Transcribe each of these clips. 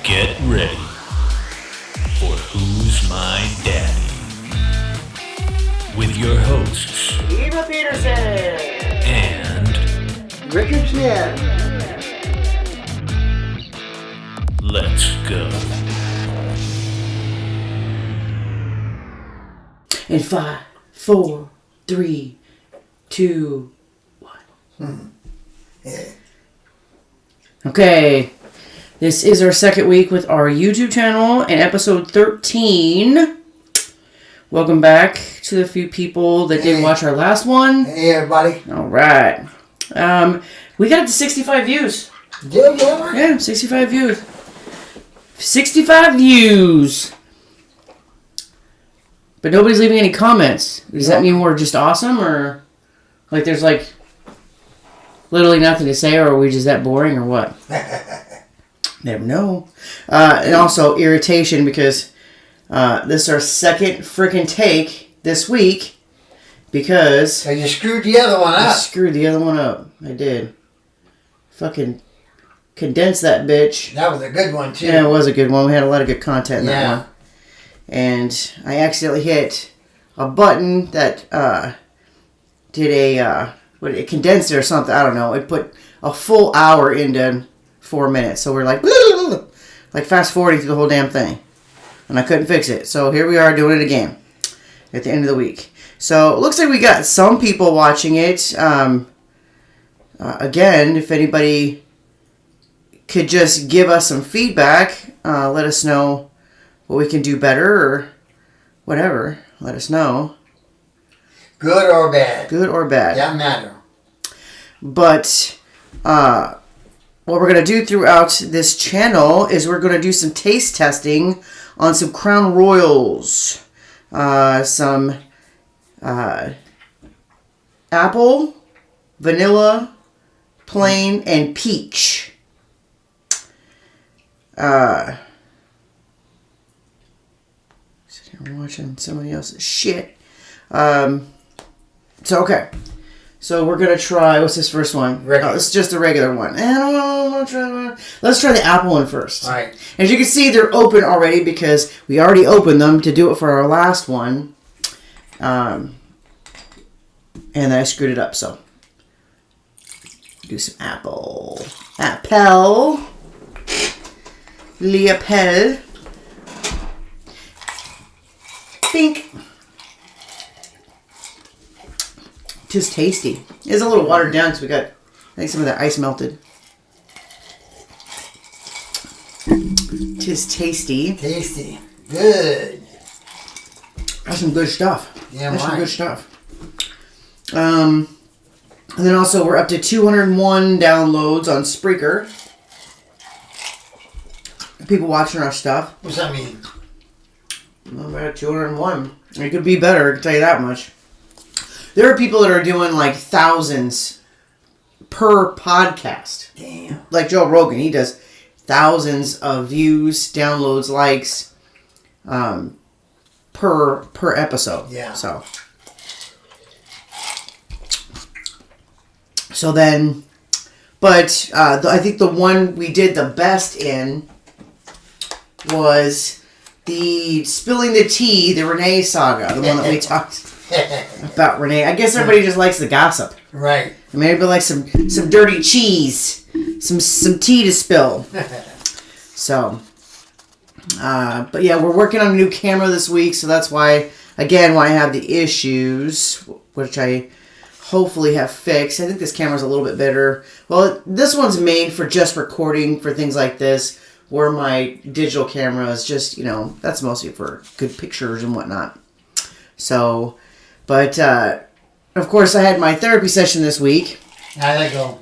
Get ready for Who's My Daddy? With your hosts, Eva Peterson and Richard Smith. let's go. In 5, 4, 3, 2, 1. Okay, this is our second week with our YouTube channel and episode 13. Welcome back to the few people that didn't watch our last one. Hey, everybody. All right. We got to 65 views. Yeah, 65 views. 65 views. But nobody's leaving any comments. Does that mean we're just awesome, or like there's like literally nothing to say, or are we just that boring, or what? Never know. And also irritation because this is our second freaking take this week because So you screwed the other one I up. screwed the other one up. I did. Fucking condensed that bitch. That was a good one, too. Yeah, it was a good one. We had a lot of good content in that Yeah. one. And I accidentally hit a button that did it condensed it or something. I don't know. It put a full hour into 4 minutes. So we're like fast forwarding through the whole damn thing. And I couldn't fix it. So here we are doing it again at the end of the week. So it looks like we got some people watching it. Again, if anybody could just give us some feedback, let us know what we can do better or whatever. Let us know. Good or bad. Good or bad. Doesn't matter. But what we're going to do throughout this channel is we're going to do some taste testing on some Crown Royals. Some apple, vanilla, plain, and peach. Sitting here watching somebody else's shit. Okay. So we're going to try, what's this first one? Regular. It's just a regular one. I don't know. Let's try the apple one first. All right. As you can see, they're open already because we already opened them to do it for our last one. And I screwed it up, so. Do some apple. Apple. Leopel. Pink. Just tasty. It's a little watered down because we got, I think, some of that ice melted. Tis tasty. Tasty. Good. That's some good stuff. Yeah, That's some right. good stuff. And then also we're up to 201 downloads on Spreaker. People watching our stuff. What's that mean? We're at 201. It could be better, I can tell you that much. There are people that are doing like thousands per podcast. Damn. Like Joe Rogan, he does thousands of views, downloads, likes, per episode. Yeah. So then, but I think the one we did the best in was the Spilling the Tea, the Renee saga, the one that we talked about Renee. I guess everybody just likes the gossip. Right. Maybe like some dirty cheese, some tea to spill. So, but yeah, we're working on a new camera this week, so that's why I have the issues, which I hopefully have fixed. I think this camera's a little bit better. Well, this one's made for just recording for things like this, where my digital camera is just, that's mostly for good pictures and whatnot. So, but, of course, I had my therapy session this week. How'd that go?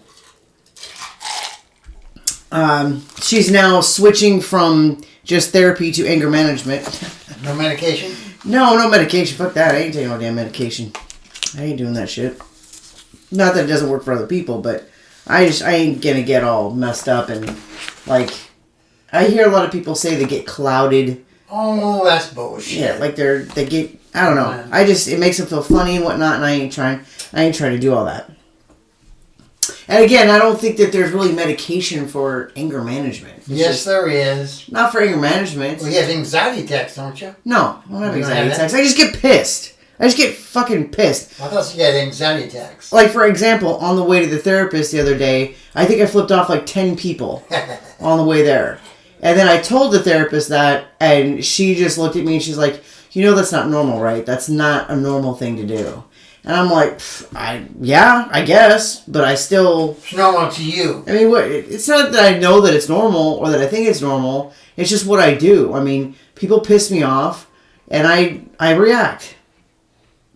She's now switching from just therapy to anger management. No medication? No medication. Fuck that. I ain't taking no damn medication. I ain't doing that shit. Not that it doesn't work for other people, but I ain't gonna get all messed up and, like, I hear a lot of people say they get clouded. Oh, that's bullshit. Yeah, like they get, I don't know. It makes them feel funny and whatnot, and I ain't trying to do all that. And again, I don't think that there's really medication for anger management. It's Yes, there is. not for anger management. Well, you have anxiety attacks, don't you? No, I don't have You don't anxiety have attacks. I just get pissed. I just get fucking pissed. I thought you had anxiety attacks. Like, for example, on the way to the therapist the other day, I think I flipped off like 10 people on the way there. And then I told the therapist that, and she just looked at me and she's like, that's not normal, right? That's not a normal thing to do. And I'm like, yeah, I guess, but I still... It's normal to you. I mean, it's not that I know that it's normal or that I think it's normal. It's just what I do. I mean, people piss me off, and I react.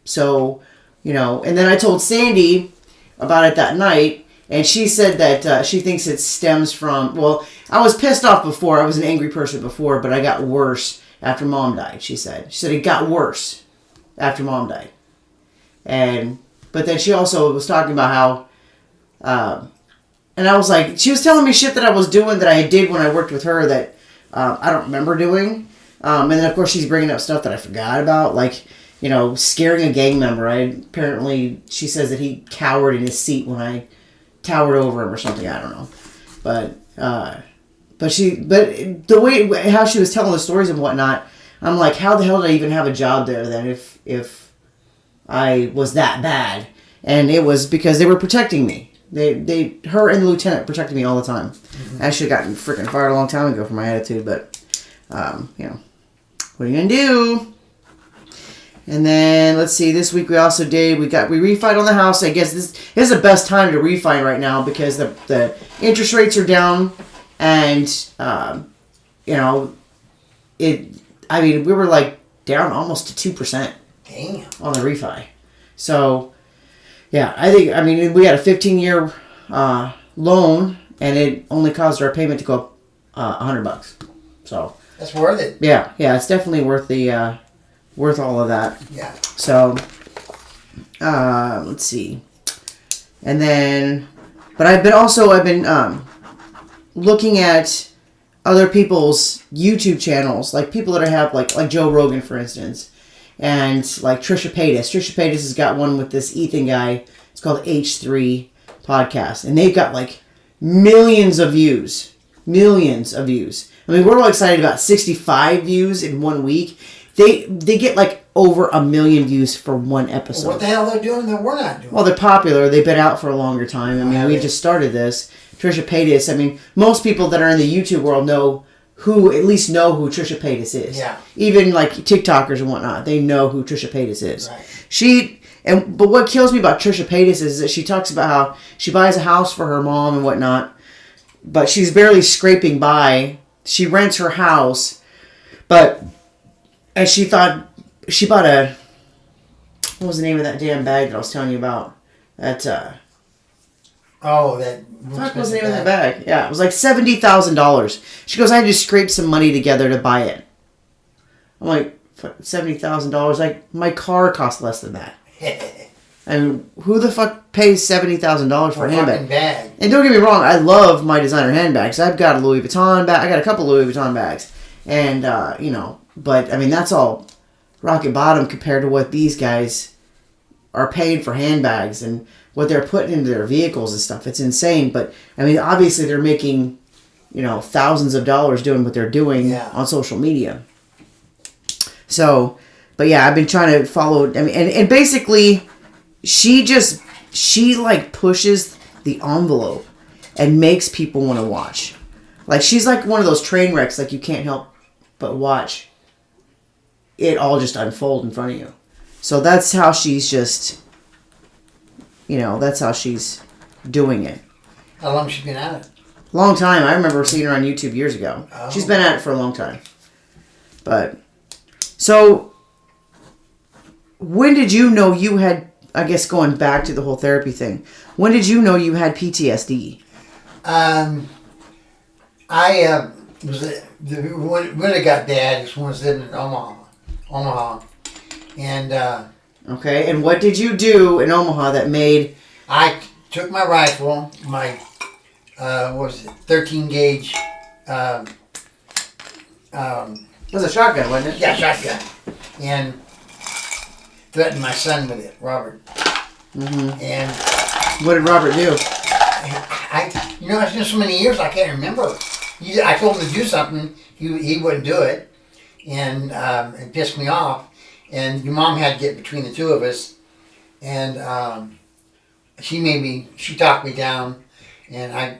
So, and then I told Sandy about it that night, and she said that she thinks it stems from... Well, I was pissed off before. I was an angry person before, but I got worse after Mom died, she said. She said it got worse after Mom died. But then she also was talking about how, and I was like, she was telling me shit that I was doing that I did when I worked with her that I don't remember doing. And then of course she's bringing up stuff that I forgot about, like, scaring a gang member. Apparently she says that he cowered in his seat when I towered over him or something. I don't know, but the way how she was telling the stories and whatnot, I'm like, how the hell did I even have a job there then if I was that bad? And it was because they were protecting me. Her and the lieutenant protected me all the time. Mm-hmm. I should have gotten freaking fired a long time ago for my attitude, but, what are you going to do? And then, let's see, this week we also did, we refied on the house. I guess this is the best time to refi right now because the interest rates are down and, we were like down almost to 2%. Damn. On the refi. So, yeah, we had a 15-year loan, and it only caused our payment to go up $100. So that's worth it. Yeah, it's definitely worth all of that. Yeah. So, let's see, and then, but I've been looking at other people's YouTube channels, like people that have like Joe Rogan, for instance. And like Trisha Paytas. Trisha Paytas has got one with this Ethan guy. It's called H3 Podcast. And they've got like millions of views. Millions of views. I mean, we're all excited about 65 views in 1 week. They get like over 1 million views for one episode. What the hell they're doing that we're not doing? Well, they're popular. They've been out for a longer time. I mean, we just started this. Trisha Paytas. Most people that are in the YouTube world at least know who Trisha Paytas is. Yeah. Even like TikTokers and whatnot, they know who Trisha Paytas is. Right. But what kills me about Trisha Paytas is that she talks about how she buys a house for her mom and whatnot, but she's barely scraping by. She rents her house, and she bought what was the name of that damn bag that I was telling you about? What was the name of that bag? Yeah, it was like $70,000. She goes, I had to scrape some money together to buy it. I'm like, $70,000? Like, my car costs less than that. And who the fuck pays $70,000 for a handbag? And don't get me wrong, I love my designer handbags. I've got a Louis Vuitton bag. I got a couple Louis Vuitton bags. And, but, that's all rocket bottom compared to what these guys are paying for handbags and what they're putting into their vehicles and stuff. It's insane. But, obviously they're making, thousands of dollars doing what they're doing on social media. So, but yeah, I've been trying to follow, and basically she pushes the envelope and makes people want to watch. Like, she's like one of those train wrecks, like you can't help but watch it all just unfold in front of you. So that's how she's just, that's how she's doing it. How long has she been at it? Long time. I remember seeing her on YouTube years ago. Oh. She's been at it for a long time. But, so, when did you know you had, I guess going back to the whole therapy thing, when did you know you had PTSD? When it got bad, was when I was living in Omaha. And, okay, and what did you do in Omaha that made... I took my rifle, my, 13 gauge, it was a shotgun, wasn't it? Yeah, shotgun. And threatened my son with it, Robert. Mm-hmm. And... what did Robert do? You know, it's been so many years I can't remember. I told him to do something, he wouldn't do it, and it pissed me off. And your mom had to get between the two of us, and she talked me down, and I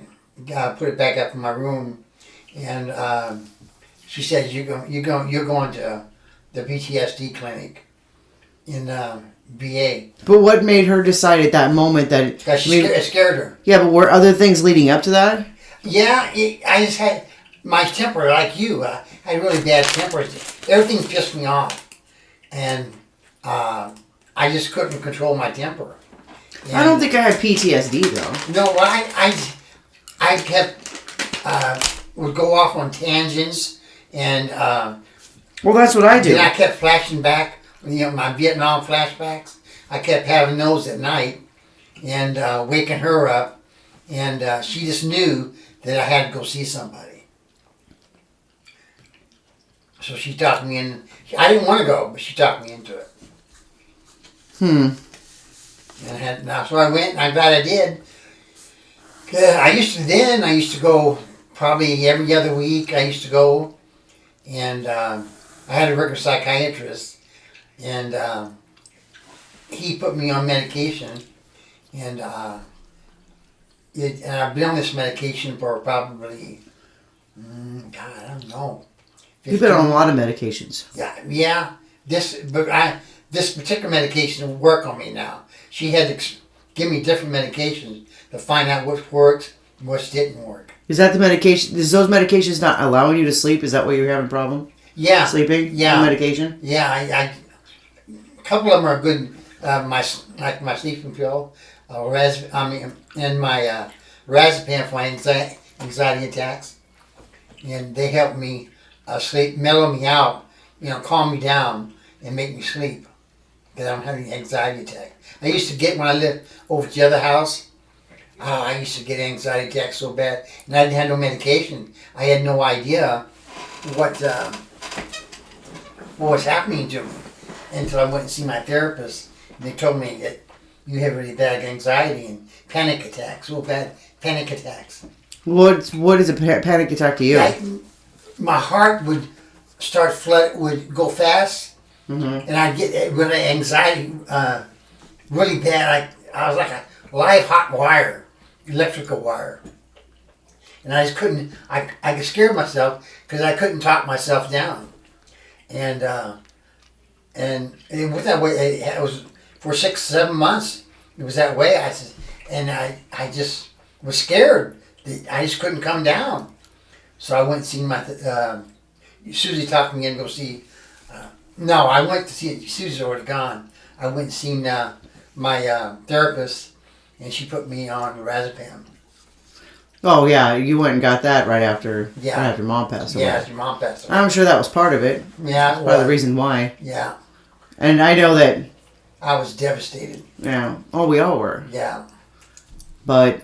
put it back up in my room, and she said you're going to the PTSD clinic in VA. But what made her decide at that moment that... It scared her. Yeah, but were other things leading up to that? Yeah, I just had my temper, like you. I had really bad temper. Everything pissed me off, and I just couldn't control my temper. And I don't think I had PTSD though. No, I kept would go off on tangents, and well, that's what I do. then I kept flashing back. My Vietnam flashbacks. I kept having those at night, and waking her up, and she just knew that I had to go see somebody. So she talked me in. I didn't want to go, but she talked me into it. And so I went, and I'm glad I did. I used to go probably every other week. I used to go, and I had a regular psychiatrist, and he put me on medication, and I've been on this medication for probably, I don't know. 15. You've been on a lot of medications. Yeah. This particular medication will work on me now. She had to give me different medications to find out what worked and what didn't work. Is that the medication? Is those medications not allowing you to sleep? Is that why you're having a problem? Yeah. Sleeping? Yeah. On medication? Yeah, a couple of them are good. My sleeping pill, and my Razepam for my anxiety attacks, and they help me sleep, mellow me out, calm me down, and make me sleep. Because I'm having an anxiety attack. I used to get when I lived over at the other house. I used to get anxiety attacks so bad, and I didn't have no medication. I had no idea what was happening to me until I went and see my therapist, and they told me that you have really bad anxiety and panic attacks, real bad panic attacks. What is a panic attack to you? My heart would would go fast, and I'd get really anxiety, really bad. I was like a live hot wire, electrical wire, and I just couldn't. I scared myself because I couldn't talk myself down, and it was that way. It was for 6-7 months. It was that way. I just was scared. I just couldn't come down. So I went and seen my. Susie talked me in to go see. No, I went to see. Susie's already gone. I went and seen my therapist, and she put me on Razepam. Oh yeah, you went and got that right after Mom passed away. Yeah, after Mom passed away. I'm sure that was part of it. Yeah, part of the reason why. Yeah. And I know that. I was devastated. Yeah. Oh, we all were. Yeah. But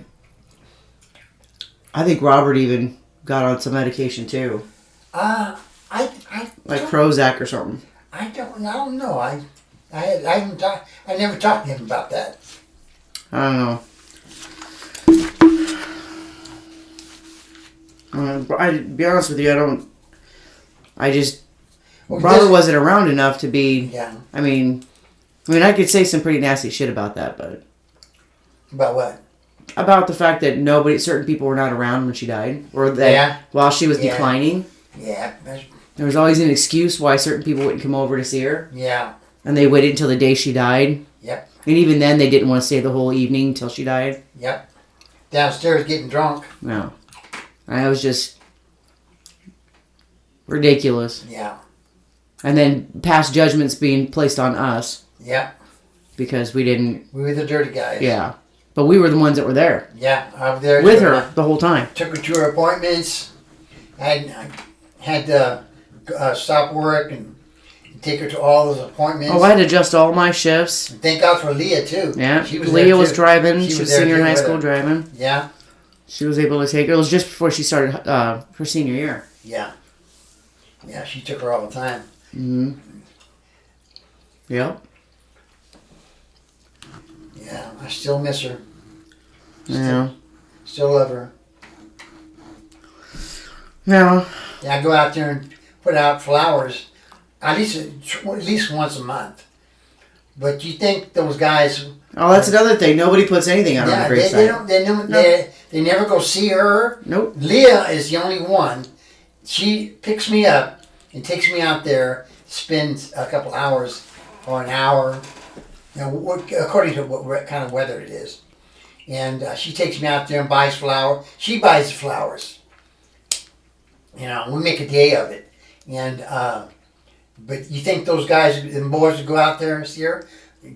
I think Robert even got on some medication too. Like Prozac or something. I don't know. I never talked to him about that. I don't know. To be honest with you, Robert wasn't around enough to be. Yeah. I mean, I could say some pretty nasty shit about that, but. About what? About the fact that certain people were not around when she died, or that while she was declining. Yeah. There was always an excuse why certain people wouldn't come over to see her. Yeah. And they waited until the day she died. Yep. And even then, they didn't want to stay the whole evening until she died. Yep. Downstairs getting drunk. No. It was just ridiculous. Yeah. And then past judgments being placed on us. Yep. Because we didn't... We were the dirty guys. Yeah. But we were the ones that were there. Yeah, I was there. With her the whole time. Took her to her appointments. I had to stop work and take her to all those appointments. Oh, I had to adjust all my shifts. And thank God for Leah, too. Yeah. She was Leah was driving. She was senior in high school driving. Yeah. She was able to take her. It was just before she started her senior year. Yeah. Yeah, she took her all the time. Mm-hmm. Yep. Yeah, I still miss her. Yeah. Still love her. No. Yeah, I go out there and put out flowers at least once a month. But you think those guys? Oh, that's another thing. Nobody puts anything out on the gravesite. They never go see her. Nope. Leah is the only one. She picks me up and takes me out there, spends a couple hours or an hour, according to what kind of weather it is. And she takes me out there and buys flowers. She buys the flowers. We make a day of it. And but you think those guys and boys would go out there and see her,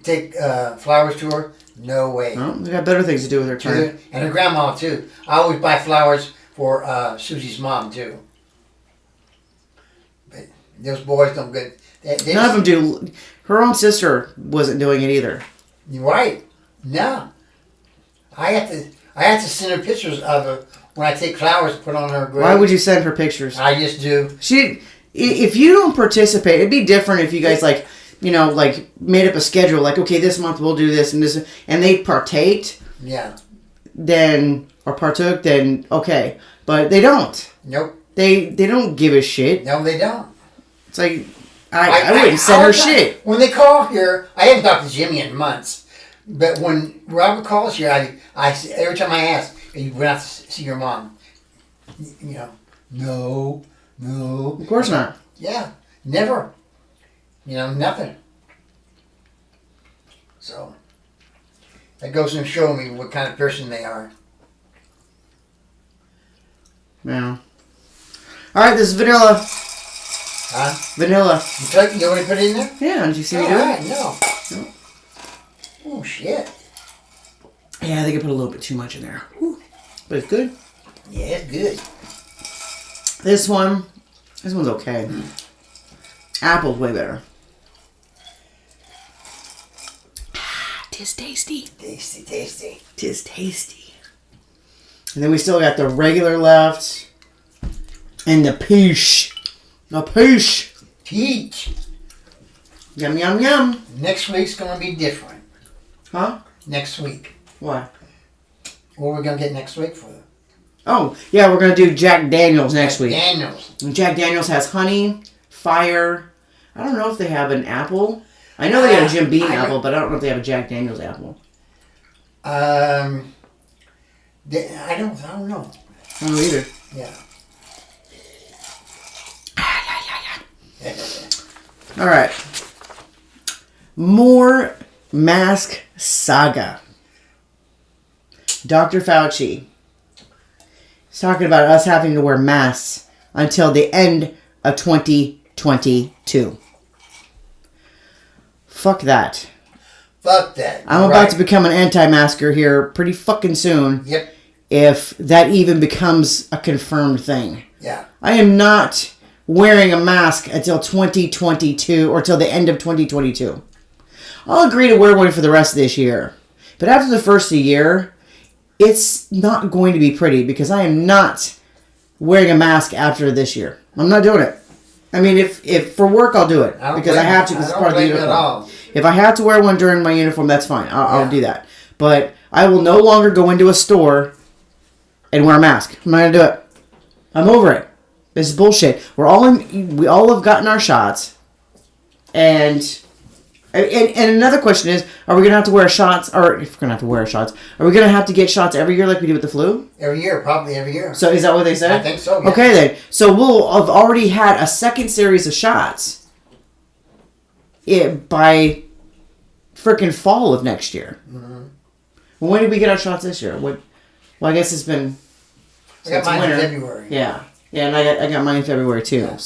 take flowers to her? No way. Well, they got better things to do with their time. And her grandma too. I always buy flowers for Susie's mom too. But those boys don't get. None of them do. Her own sister wasn't doing it either. You're right. No. I have to send her pictures of her when I take flowers to put on her grave. Why would you send her pictures? I just do. If you don't participate, it'd be different if you guys made up a schedule. Like, okay, this month we'll do this and this, and they partaked. Yeah. Or partook, then okay. But they don't. Nope. They don't give a shit. No, they don't. It's like I wouldn't send her shit. When they call here, I haven't talked to Jimmy in months. But when Robert calls here, I every time I ask, "You went out to see your mom?" No. Of course not. Yeah, never. Nothing. So that goes to show me what kind of person they are. Yeah. All right, this is vanilla. Huh? Vanilla. You already put it in there? Yeah. Did you see me do Right, it? no. Oh shit. Yeah, I think I put a little bit too much in there. Whew. But it's good. Yeah, it's good. This one's okay. Apple's way better. Tis tasty. Tasty. Tis tasty. And then we still got the regular left. And the peach. Peach. Yum, yum, yum. Next week's going to be different. Huh? Next week. What? What are we going to get next week for? Oh, yeah, we're going to do Jack Daniels next week. Daniels. And Jack Daniels has honey, fire. I don't know if they have an apple. I know they got a Jim Beam apple, but I don't know if they have a Jack Daniels apple. I don't know. I don't know either. Yeah. All right. More mask saga. Dr. Fauci is talking about us having to wear masks until the end of 2022. Fuck that. Fuck that. I'm about to become an anti-masker here pretty fucking soon. Yep. If that even becomes a confirmed thing. Yeah. I am not wearing a mask until 2022 or till the end of 2022. I'll agree to wear one for the rest of this year. But after the first of the year, it's not going to be pretty because I am not wearing a mask after this year. I'm not doing it. I mean, if for work, I'll do it because I have to because it's part of the uniform. If I have to wear one during my uniform, that's fine. I'll do that. But I will no longer go into a store and wear a mask. I'm not going to do it. I'm over it. This is bullshit. We all have gotten our shots. And another question is, are we going to have to wear shots, or if we're going to have to wear shots, are we going to have to get shots every year like we do with the flu? Every year, probably every year. So is that what they said? I think so, yeah. Okay then. So we'll have already had a second series of shots by frickin' fall of next year. Mm-hmm. Well, when did we get our shots this year? Well, I guess it's been... I got mine in February. Yeah. Yeah, and I got mine in February too. Yeah.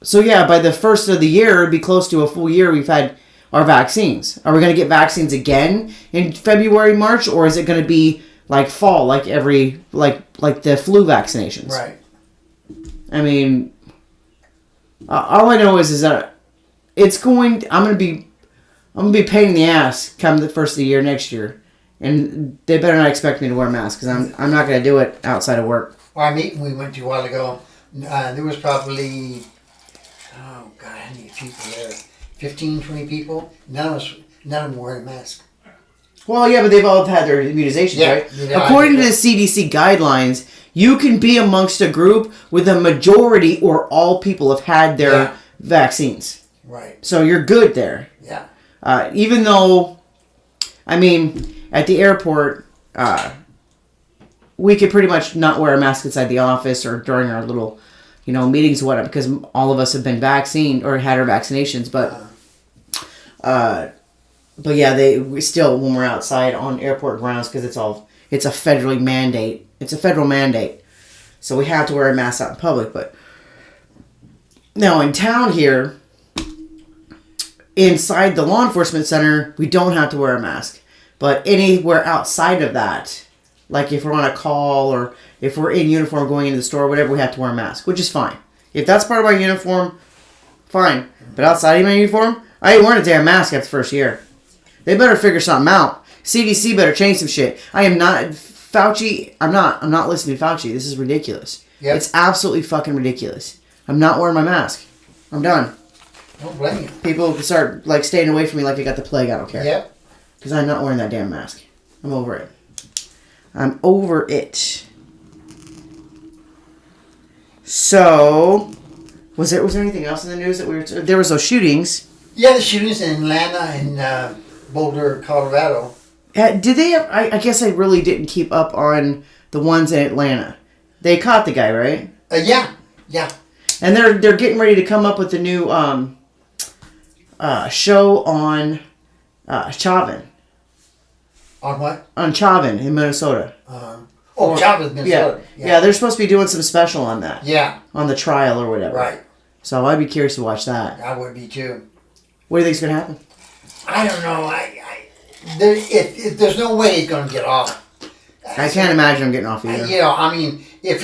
So yeah, by the first of the year, it'd be close to a full year we've had our vaccines. Are we going to get vaccines again in February, March, or is it going to be like fall, like like the flu vaccinations? Right. I mean, all I know is that I'm going to be paying in the ass come the first of the year next year. And they better not expect me to wear a mask because I'm not going to do it outside of work. Our meeting we went to a while ago, there was probably, how many people there? 15, 20 people. None of them wearing a mask. Well, yeah, but they've all had their immunizations, right? Yeah, According to the CDC guidelines, You can be amongst a group with a majority or all people have had their vaccines. Right. So you're good there. Yeah. Even though, I mean, at the airport, we could pretty much not wear a mask inside the office or during our little, meetings or whatever, because all of us have been vaccinated or had our vaccinations. But yeah, we still, when we're outside on airport grounds, because it's a federal mandate. It's a federal mandate. So we have to wear a mask out in public. But now in town here, inside the law enforcement center, we don't have to wear a mask. But anywhere outside of that, like if we're on a call or if we're in uniform going into the store, whatever, we have to wear a mask, which is fine. If that's part of my uniform, fine. But outside of my uniform, I ain't wearing a damn mask after the first year. They better figure something out. CDC better change some shit. I am not Fauci. I'm not listening to Fauci. This is ridiculous. Yep. It's absolutely fucking ridiculous. I'm not wearing my mask. I'm done. Don't blame you. People can start staying away from me like they got the plague. I don't care. Yep. Because I'm not wearing that damn mask. I'm over it. I'm over it. So, was there anything else in the news that there was those shootings? Yeah, the shootings in Atlanta and Boulder, Colorado. Did they? I guess I really didn't keep up on the ones in Atlanta. They caught the guy, right? Yeah. And they're getting ready to come up with a new show on Chauvin. On what? On Chauvin in Minnesota. Chauvin, Minnesota. Yeah, they're supposed to be doing some special on that. Yeah. On the trial or whatever. Right. So I'd be curious to watch that. I would be too. What do you think's going to happen? I don't know. There's no way he's going to get off. I can't imagine him getting off either. I mean, if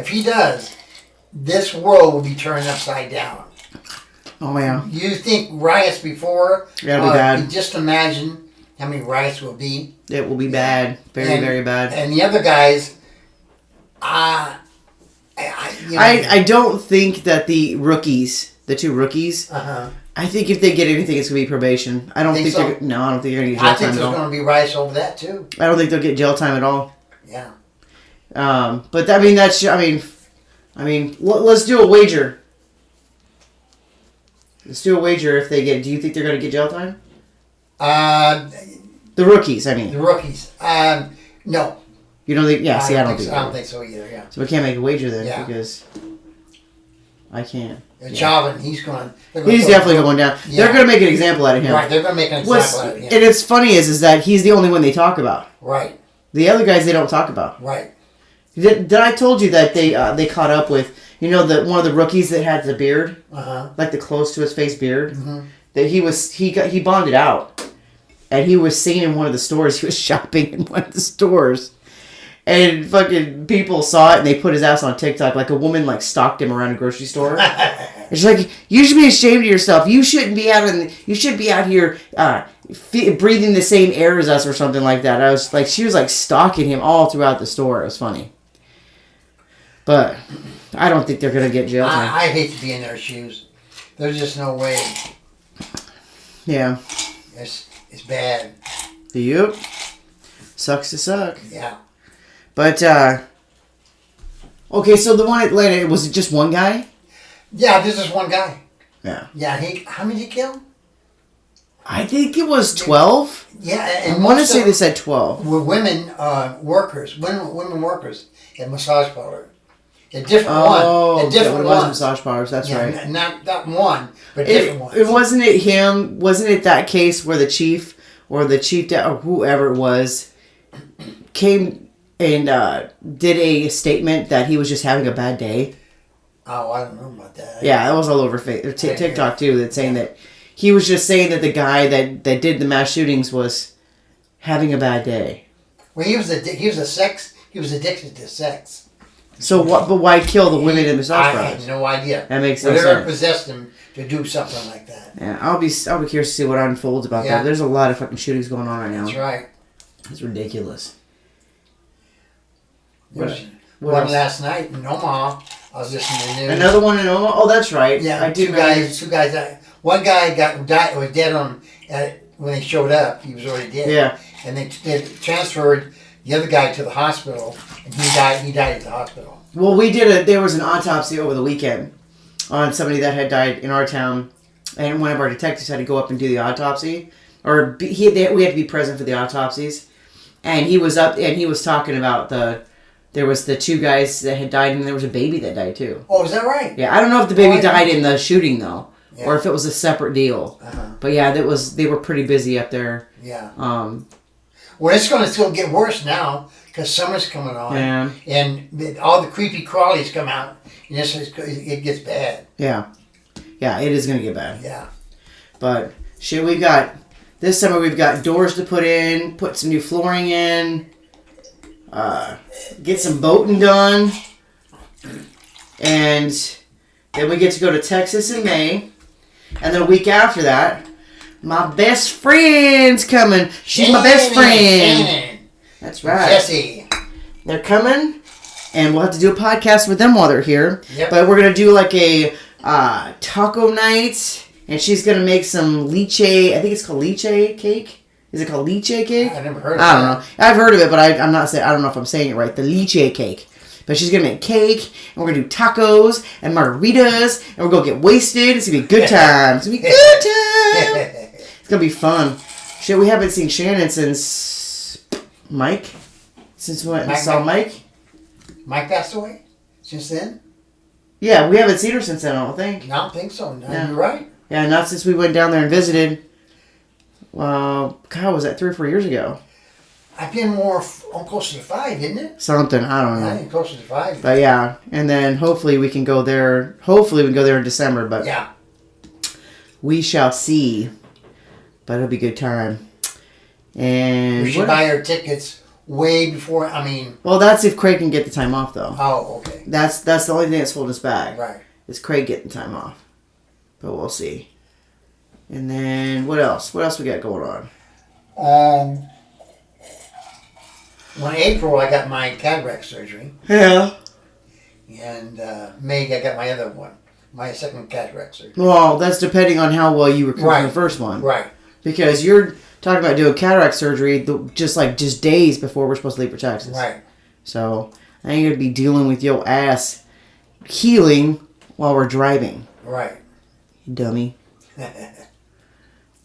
he does, this world will be turned upside down. Oh yeah. You think riots before? That'd be bad. Just imagine how many riots will be. It will be bad, very bad. And the other guys, I don't think that the two rookies. I think if they get anything, it's gonna be probation. I don't think so? I don't think they're gonna get jail time at all. I think there's gonna be riots over that too. I don't think they'll get jail time at all. Yeah. But I mean let's do a wager. Let's do a wager if they get. Do you think they're gonna get jail time? The rookies, I mean. The rookies. No. You don't think? Yeah. I don't think so either. Yeah. So we can't make a wager then because I can't. Chauvin, he's definitely going down. Yeah. They're going to make an example out of him. Right, they're going to make an example out of him. And it's funny is that he's the only one they talk about. Right. The other guys they don't talk about. Right. Did I told you that they caught up with one of the rookies that had the beard, like the close to his face beard, that he bonded out, and he was seen in one of the stores. He was shopping in one of the stores. And fucking people saw it and they put his ass on TikTok. Like a woman stalked him around a grocery store. And she's like, "You should be ashamed of yourself. You shouldn't be you should be out here breathing the same air as us," or something like that. She was stalking him all throughout the store. It was funny. But I don't think they're gonna get jail time. I hate to be in their shoes. There's just no way. Yeah. It's bad. Yep. Sucks to suck. Yeah. But, okay, so the one in Atlanta, was it just one guy? Yeah, this is one guy. Yeah. Yeah, how many did he kill? I think it was 12. Yeah, and I want to say they said 12. Were women workers at massage parlor. A different one. A different one. Massage parlors, that's right. Not one, but different ones. It wasn't it him, wasn't it that case where the chief or whoever it was came and did a statement that he was just having a bad day? Oh, I don't know about that. Yeah, that was all over TikTok too. That's saying that he was just saying that the guy that did the mass shootings was having a bad day. Well, he was addicted to sex. So what? But why kill the women in massage parlors? I have no idea. That makes no sense. Whatever possessed him to do something like that. Yeah, I'll be curious to see what unfolds about that. There's a lot of fucking shootings going on right now. That's right. It's ridiculous. One last night in Omaha. I was listening to the news. Another one in Omaha? Oh, that's right. Yeah, two guys. One guy was dead when they showed up. He was already dead. Yeah. And they transferred the other guy to the hospital, and he died at the hospital. Well, there was an autopsy over the weekend on somebody that had died in our town, and one of our detectives had to go up and do the autopsy, we had to be present for the autopsies, and he was up and he was talking about there was the two guys that had died, and there was a baby that died too. Oh, is that right? Yeah, I don't know if the baby died in the shooting though, yeah. or if it was a separate deal. But yeah, they were pretty busy up there. Yeah. Well, it's going to still get worse now because summer's coming on, and all the creepy crawlies come out, and it gets bad. Yeah, it is going to get bad. Yeah. But shit, this summer we've got doors to put in, put some new flooring in, get some boating done, and then we get to go to Texas in May, and then a week after that, my best friend's coming. She's my best friend. Shannon. That's right. Jesse. They're coming, and we'll have to do a podcast with them while they're here. Yep. But we're going to do like a taco night, and she's going to make some lychee. I think it's called lychee cake. Is it called lychee cake? I never heard of it. I don't know. I've heard of it, but I don't know if I'm saying it right. The lychee cake. But she's going to make cake, and we're going to do tacos and margaritas, and we're going to get wasted. It's going to be a good time. It's going to be a good time. It's going to be fun. Shit, we haven't seen Shannon since Mike. Since we went and saw Mike. Mike passed away since then? Yeah, we haven't seen her since then, I don't think. I don't think so. No, Yeah. You're right. Yeah, not since we went down there and visited. God, was that 3 or 4 years ago? I've been closer to 5, isn't it? Something, I don't know. I think closer to 5. But yeah, and then hopefully we can go there. Hopefully we can go there in December, but yeah, we shall see. But it'll be a good time. And we should buy our tickets way before. Well, that's if Craig can get the time off, though. Oh, okay. That's the only thing that's holding us back. Right. Is Craig getting time off. But we'll see. And then what else? What else we got going on? Well, in April I got my cataract surgery. Yeah. And May I got my other one, my second cataract surgery. Well, that's depending on how well you recover from the first one. Right. Because you're talking about doing cataract surgery just days before we're supposed to leave for Texas. Right. So I ain't gonna be dealing with your ass healing while we're driving. Right. You dummy.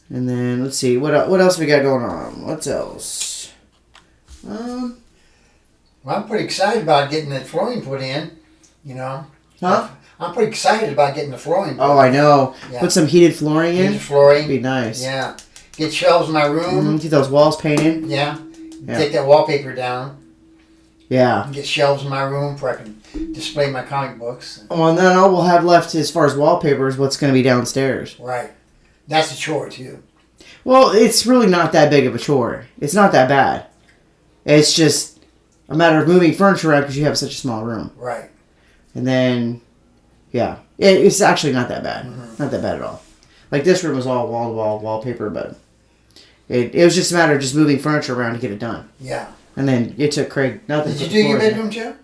And then let's see what else we got going on. What else? Well, I'm pretty excited about getting the flooring put in. You know. Huh? I'm pretty excited about getting the flooring put in. Oh, I know. Yeah. Put some heated flooring in. Heated flooring. It'd be nice. Yeah. Get shelves in my room. Get those walls painted. Yeah. Take that wallpaper down. Yeah. Get shelves in my room where I can display my comic books. Well, and then all we'll have left as far as wallpaper is what's going to be downstairs. Right. That's a chore, too. Well, it's really not that big of a chore. It's not that bad. It's just a matter of moving furniture around because you have such a small room. Right. And then, yeah. It's actually not that bad. Mm-hmm. Not that bad at all. Like, this room was all wall-to-wall wallpaper, but it was just a matter of just moving furniture around to get it done. Yeah. And then it took Craig nothing. Did you do your bedroom, too?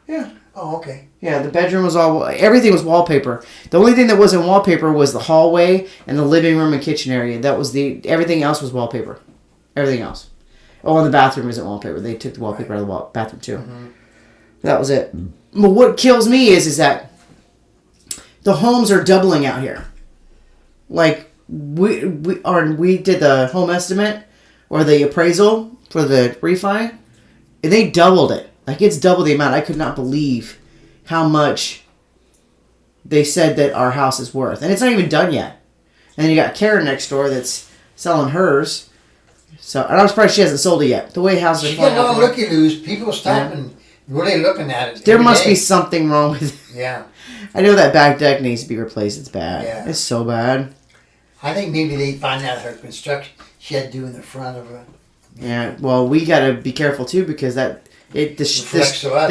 Yeah. Oh, okay. Yeah, the bedroom was everything was wallpaper. The only thing that wasn't wallpaper was the hallway and the living room and kitchen area. Everything else was wallpaper. Everything else. Oh, and the bathroom isn't wallpaper. They took the wallpaper out of the bathroom too. Mm-hmm. That was it. But what kills me is that the homes are doubling out here. Like we did the home estimate or the appraisal for the refi, and they doubled it. Like, it's double the amount. I could not believe how much they said that our house is worth. And it's not even done yet. And then you got Karen next door that's selling hers. So, and I'm surprised she hasn't sold it yet. The way houses are She got all looky-loos. People stopping, really looking at it. There must be something wrong with it. Yeah. I know that back deck needs to be replaced. It's bad. Yeah. It's so bad. I think maybe they find out her construction she had to do in the front of her. Yeah, well, we got to be careful, too, because the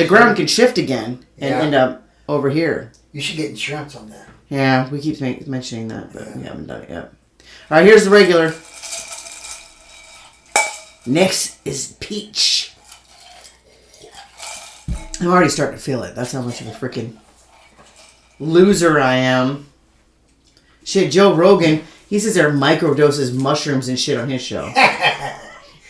ground can shift again and end up over here. You should get insurance on that. Yeah, we keep mentioning that, but we haven't done it yet. All right, here's the regular. Next is peach. I'm already starting to feel it. That's how much of a freaking loser I am. Shit, Joe Rogan, he says there are microdoses mushrooms and shit on his show.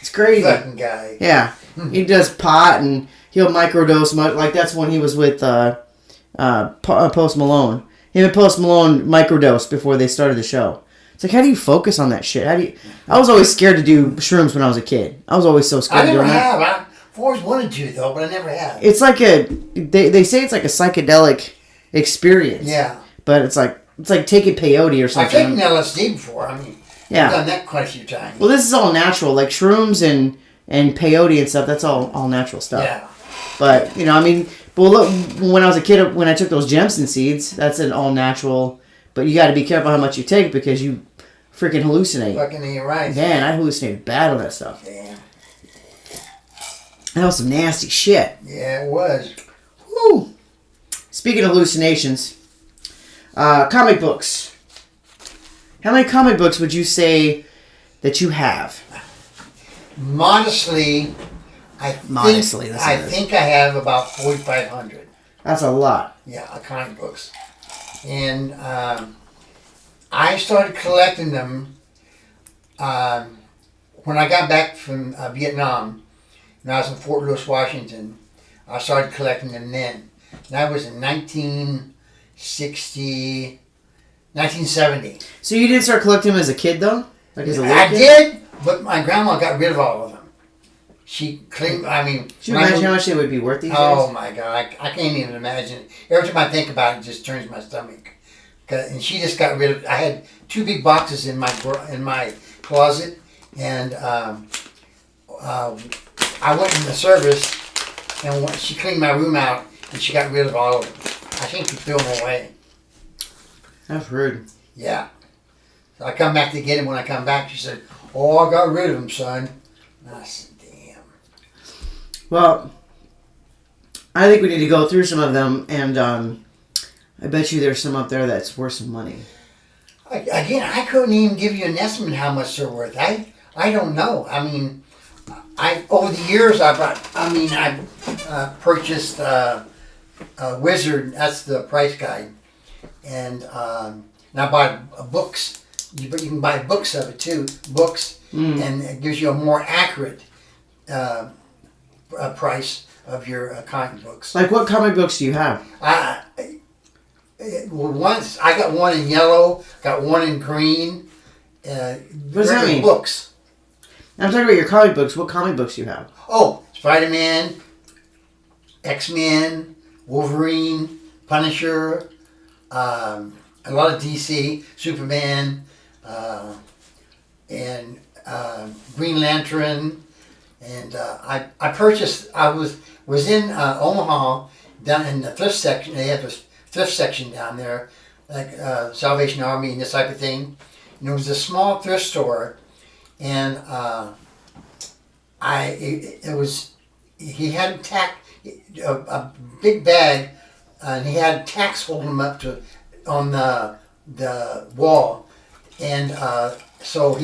It's crazy. Fucking guy. Yeah. He does pot and he'll microdose much. Like that's when he was with Post Malone. Him and Post Malone microdosed before they started the show. It's like, how do you focus on that shit? I was always scared to do shrooms when I was a kid. I was always so scared. I never have. I've always wanted to though, but I never have. It's like they say it's like a psychedelic experience. Yeah. But it's like taking peyote or something. I've taken LSD before. I mean, yeah. I've done that quite a few times. Well, this is all natural, like shrooms and peyote and stuff. That's all natural stuff. Yeah. But I mean, but look, when I was a kid, when I took those Jemson seeds, that's an all natural. But you got to be careful how much you take because you freaking hallucinate. Fucking you're right. Man, I hallucinated bad on that stuff. Damn. That was some nasty shit. Yeah, it was. Woo. Speaking of hallucinations, comic books. How many comic books would you say that you have? Modestly, I think I have about 4,500. That's a lot. Yeah, comic books. And I started collecting them when I got back from Vietnam. When I was in Fort Lewis, Washington, I started collecting them then. And that was in 1970. So you didn't start collecting them as a kid, though? Like as a little I kid? did, but my grandma got rid of all of them. She cleaned, Could you imagine how much they would be worth these days? Oh my God, I can't even imagine. Every time I think about it, it just turns my stomach. And she just got rid of. I had 2 big boxes in my closet, and I went in the service, and she cleaned my room out, and she got rid of all of them. I think she threw them away. That's rude. Yeah. So I come back to get him. When I come back, she said, "Oh, I got rid of him, son." And I said, "Damn." Well, I think we need to go through some of them, and I bet you there's some up there that's worth some money. Again, I couldn't even give you an estimate how much they're worth. I don't know. I mean, over the years I purchased Wizard. That's the price guide, and I bought books. But you can buy books of it too. Books, and it gives you a more accurate price of your comic books. Like what comic books do you have? Once I got one in yellow, got one in green. What does that mean? Books. I'm talking about your comic books. What comic books do you have? Oh, Spider-Man, X-Men, Wolverine, Punisher, a lot of DC, Superman, and Green Lantern. And I purchased. I was in Omaha, down in the thrift section. They have this thrift section down there, like Salvation Army and this type of thing. And it was a small thrift store, and he had a big bag, and he had tacks holding them up on the wall, and so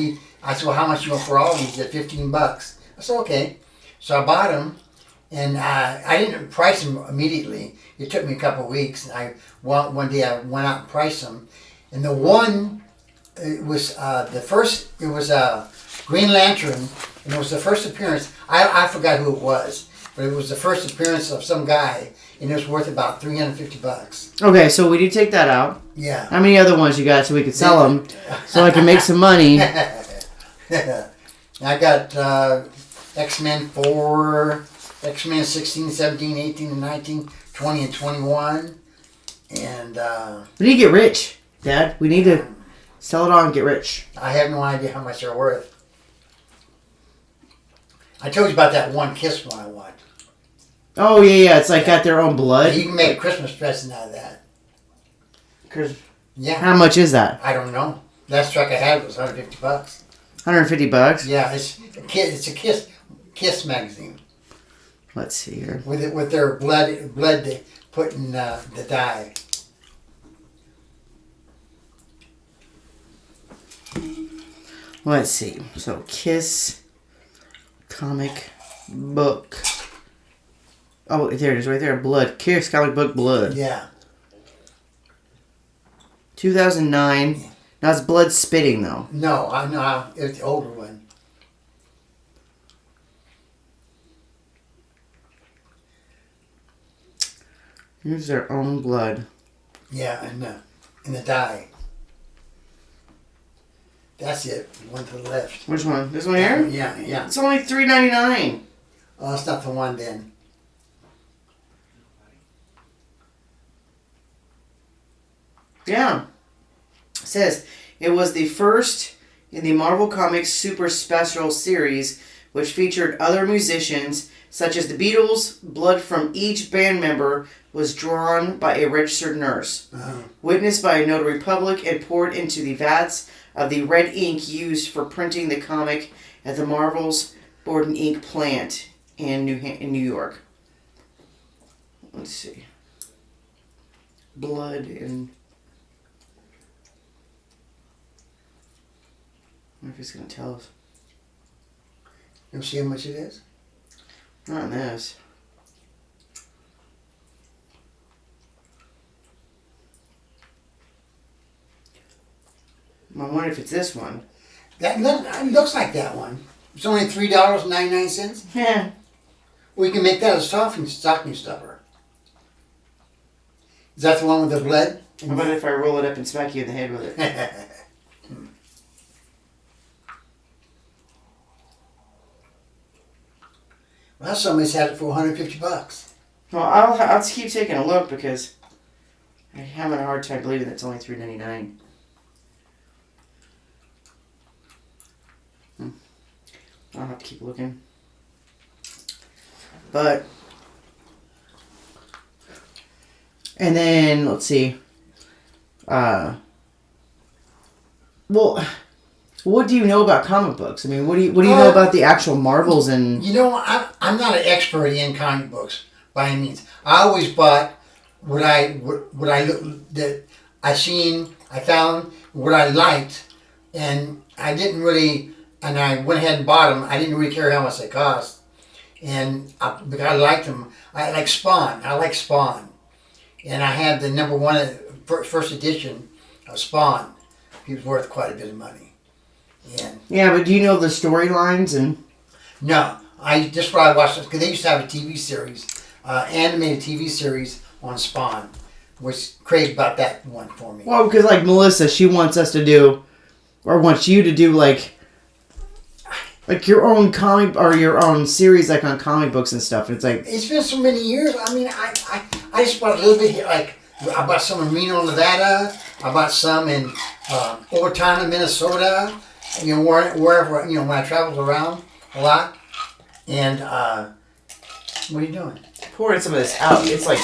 I said, "Well, how much you want for all of them?" He said, $15. I said, "Okay." So I bought them, and I didn't price them immediately. It took me a couple of weeks. And one day I went out and priced them, and the one it was the first. It was Green Lantern, and it was the first appearance. I forgot who it was, but it was the first appearance of some guy, and it was worth about $350. Okay, so we do take that out. Yeah. How many other ones you got so we can sell them, so I can make some money? I got X-Men 4, X-Men 16, 17, 18, and 19, 20, and 21. And we need to get rich, Dad. We need to sell it all and get rich. I have no idea how much they're worth. I told you about that one Kiss one I want. Oh, yeah. It's like got their own blood. You can make a Christmas present out of that. Yeah. How much is that? I don't know. Last truck I had was $150. $150? Yeah, it's a Kiss magazine. Let's see here. With their blood they put in the dye. Let's see. So, Kiss comic book. Oh, there it is right there. Blood. Kiss comic book Blood. Yeah. 2009. Now it's Blood Spitting, though. No, it's the older one. Use their own blood. Yeah, and the dye. That's it. The one to the left. Which one? This one here? Yeah. It's only $3.99. Oh, that's not the one then. Yeah. It says it was the first in the Marvel Comics Super Special series, which featured other musicians such as the Beatles. Blood from each band member was drawn by a registered nurse, witnessed by a notary public, and poured into the vats of the red ink used for printing the comic at the Marvel's Board and Ink plant in New York. Let's see. Blood and... I wonder if he's going to tell us. You see how much it is? Not in this. I wonder if it's this one. That looks like that one. It's only $3.99. Yeah. We can make that a stocking stuffer. Is that the one with the blood? How about if I roll it up and smack you in the head with it? Well, somebody's had it for $150. Well, I'll keep taking a look because I'm having a hard time believing it's only $3.99. I'll have to keep looking. But, and then let's see. Well, what do you know about comic books? I mean, what do you know about the actual Marvels and? You know, I'm not an expert in comic books by any means. I always bought what I found what I liked, and I didn't really. And I went ahead and bought them. I didn't really care how much they cost, and because I liked them. I like Spawn. I like Spawn, and I had the #1 first edition of Spawn. He was worth quite a bit of money. And yeah, but do you know the storylines and? No, just what I watched because they used to have a TV series, animated TV series on Spawn, which craved about that one for me. Well, because like Melissa, she wants us to do, or wants you to do like your own comic or your own series like on comic books and stuff. It's like it's been so many years. I mean, I just bought a little bit here. Like I bought some in Reno, Nevada. I bought some in Owatonna, Minnesota. You know, wherever when I traveled around a lot. And what are you doing? pouring some of this out. It's like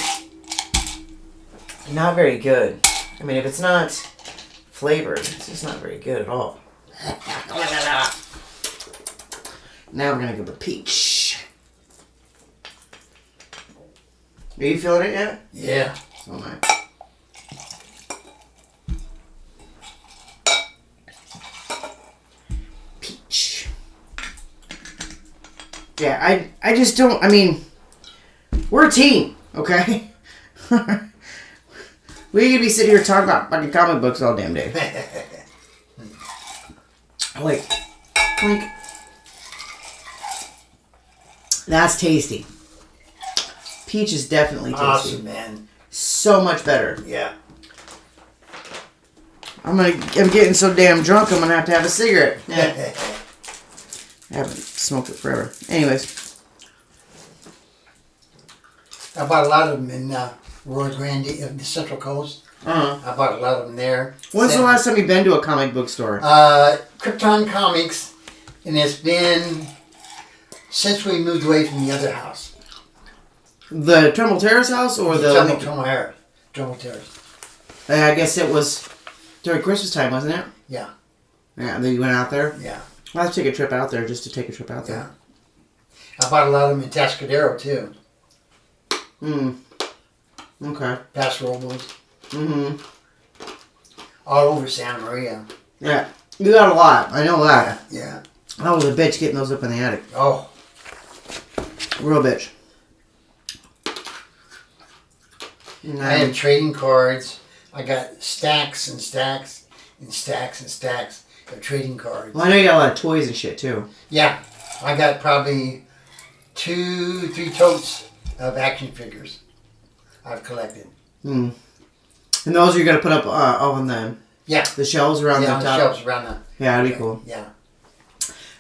not very good. I mean, if it's not flavored, it's just not very good at all. Now we're gonna go to peach. Are you feeling it yet? Yeah. So am I. Peach. Yeah, I just don't. I mean, we're a team, okay? We could be sitting here talking about fucking comic books all damn day. Like, that's tasty. Peach is definitely tasty. Awesome, man. So much better. Yeah. I'm getting so damn drunk I'm gonna have to have a cigarette. Yeah. I haven't smoked it forever. Anyways. I bought a lot of them in Rio Grande, the Central Coast. Uh-huh. I bought a lot of them there. When's the last time you've been to a comic book store? Krypton Comics, and it's been since we moved away from the other house. The Trumbull Terrace house or the... Trumbull Terrace. I guess it was during Christmas time, wasn't it? Yeah. Yeah, and then you went out there? Yeah. I'll have to take a trip out there just to take a trip out there. Yeah. I bought a lot of them in Tascadero, too. Okay. Paso Robles. Mm-hmm. All over Santa Maria. Yeah. You got a lot. I know that. Yeah. I was a bitch getting those up in the attic. Oh. Real bitch. I had trading cards. I got stacks and stacks and stacks and stacks of trading cards. Well, I know you got a lot of toys and shit, too. Yeah. I got probably 2-3 totes of action figures. I've collected. Hmm. And those you're gonna put up on the shelves around the top. The shelves around the. Yeah, that'd be cool. Yeah.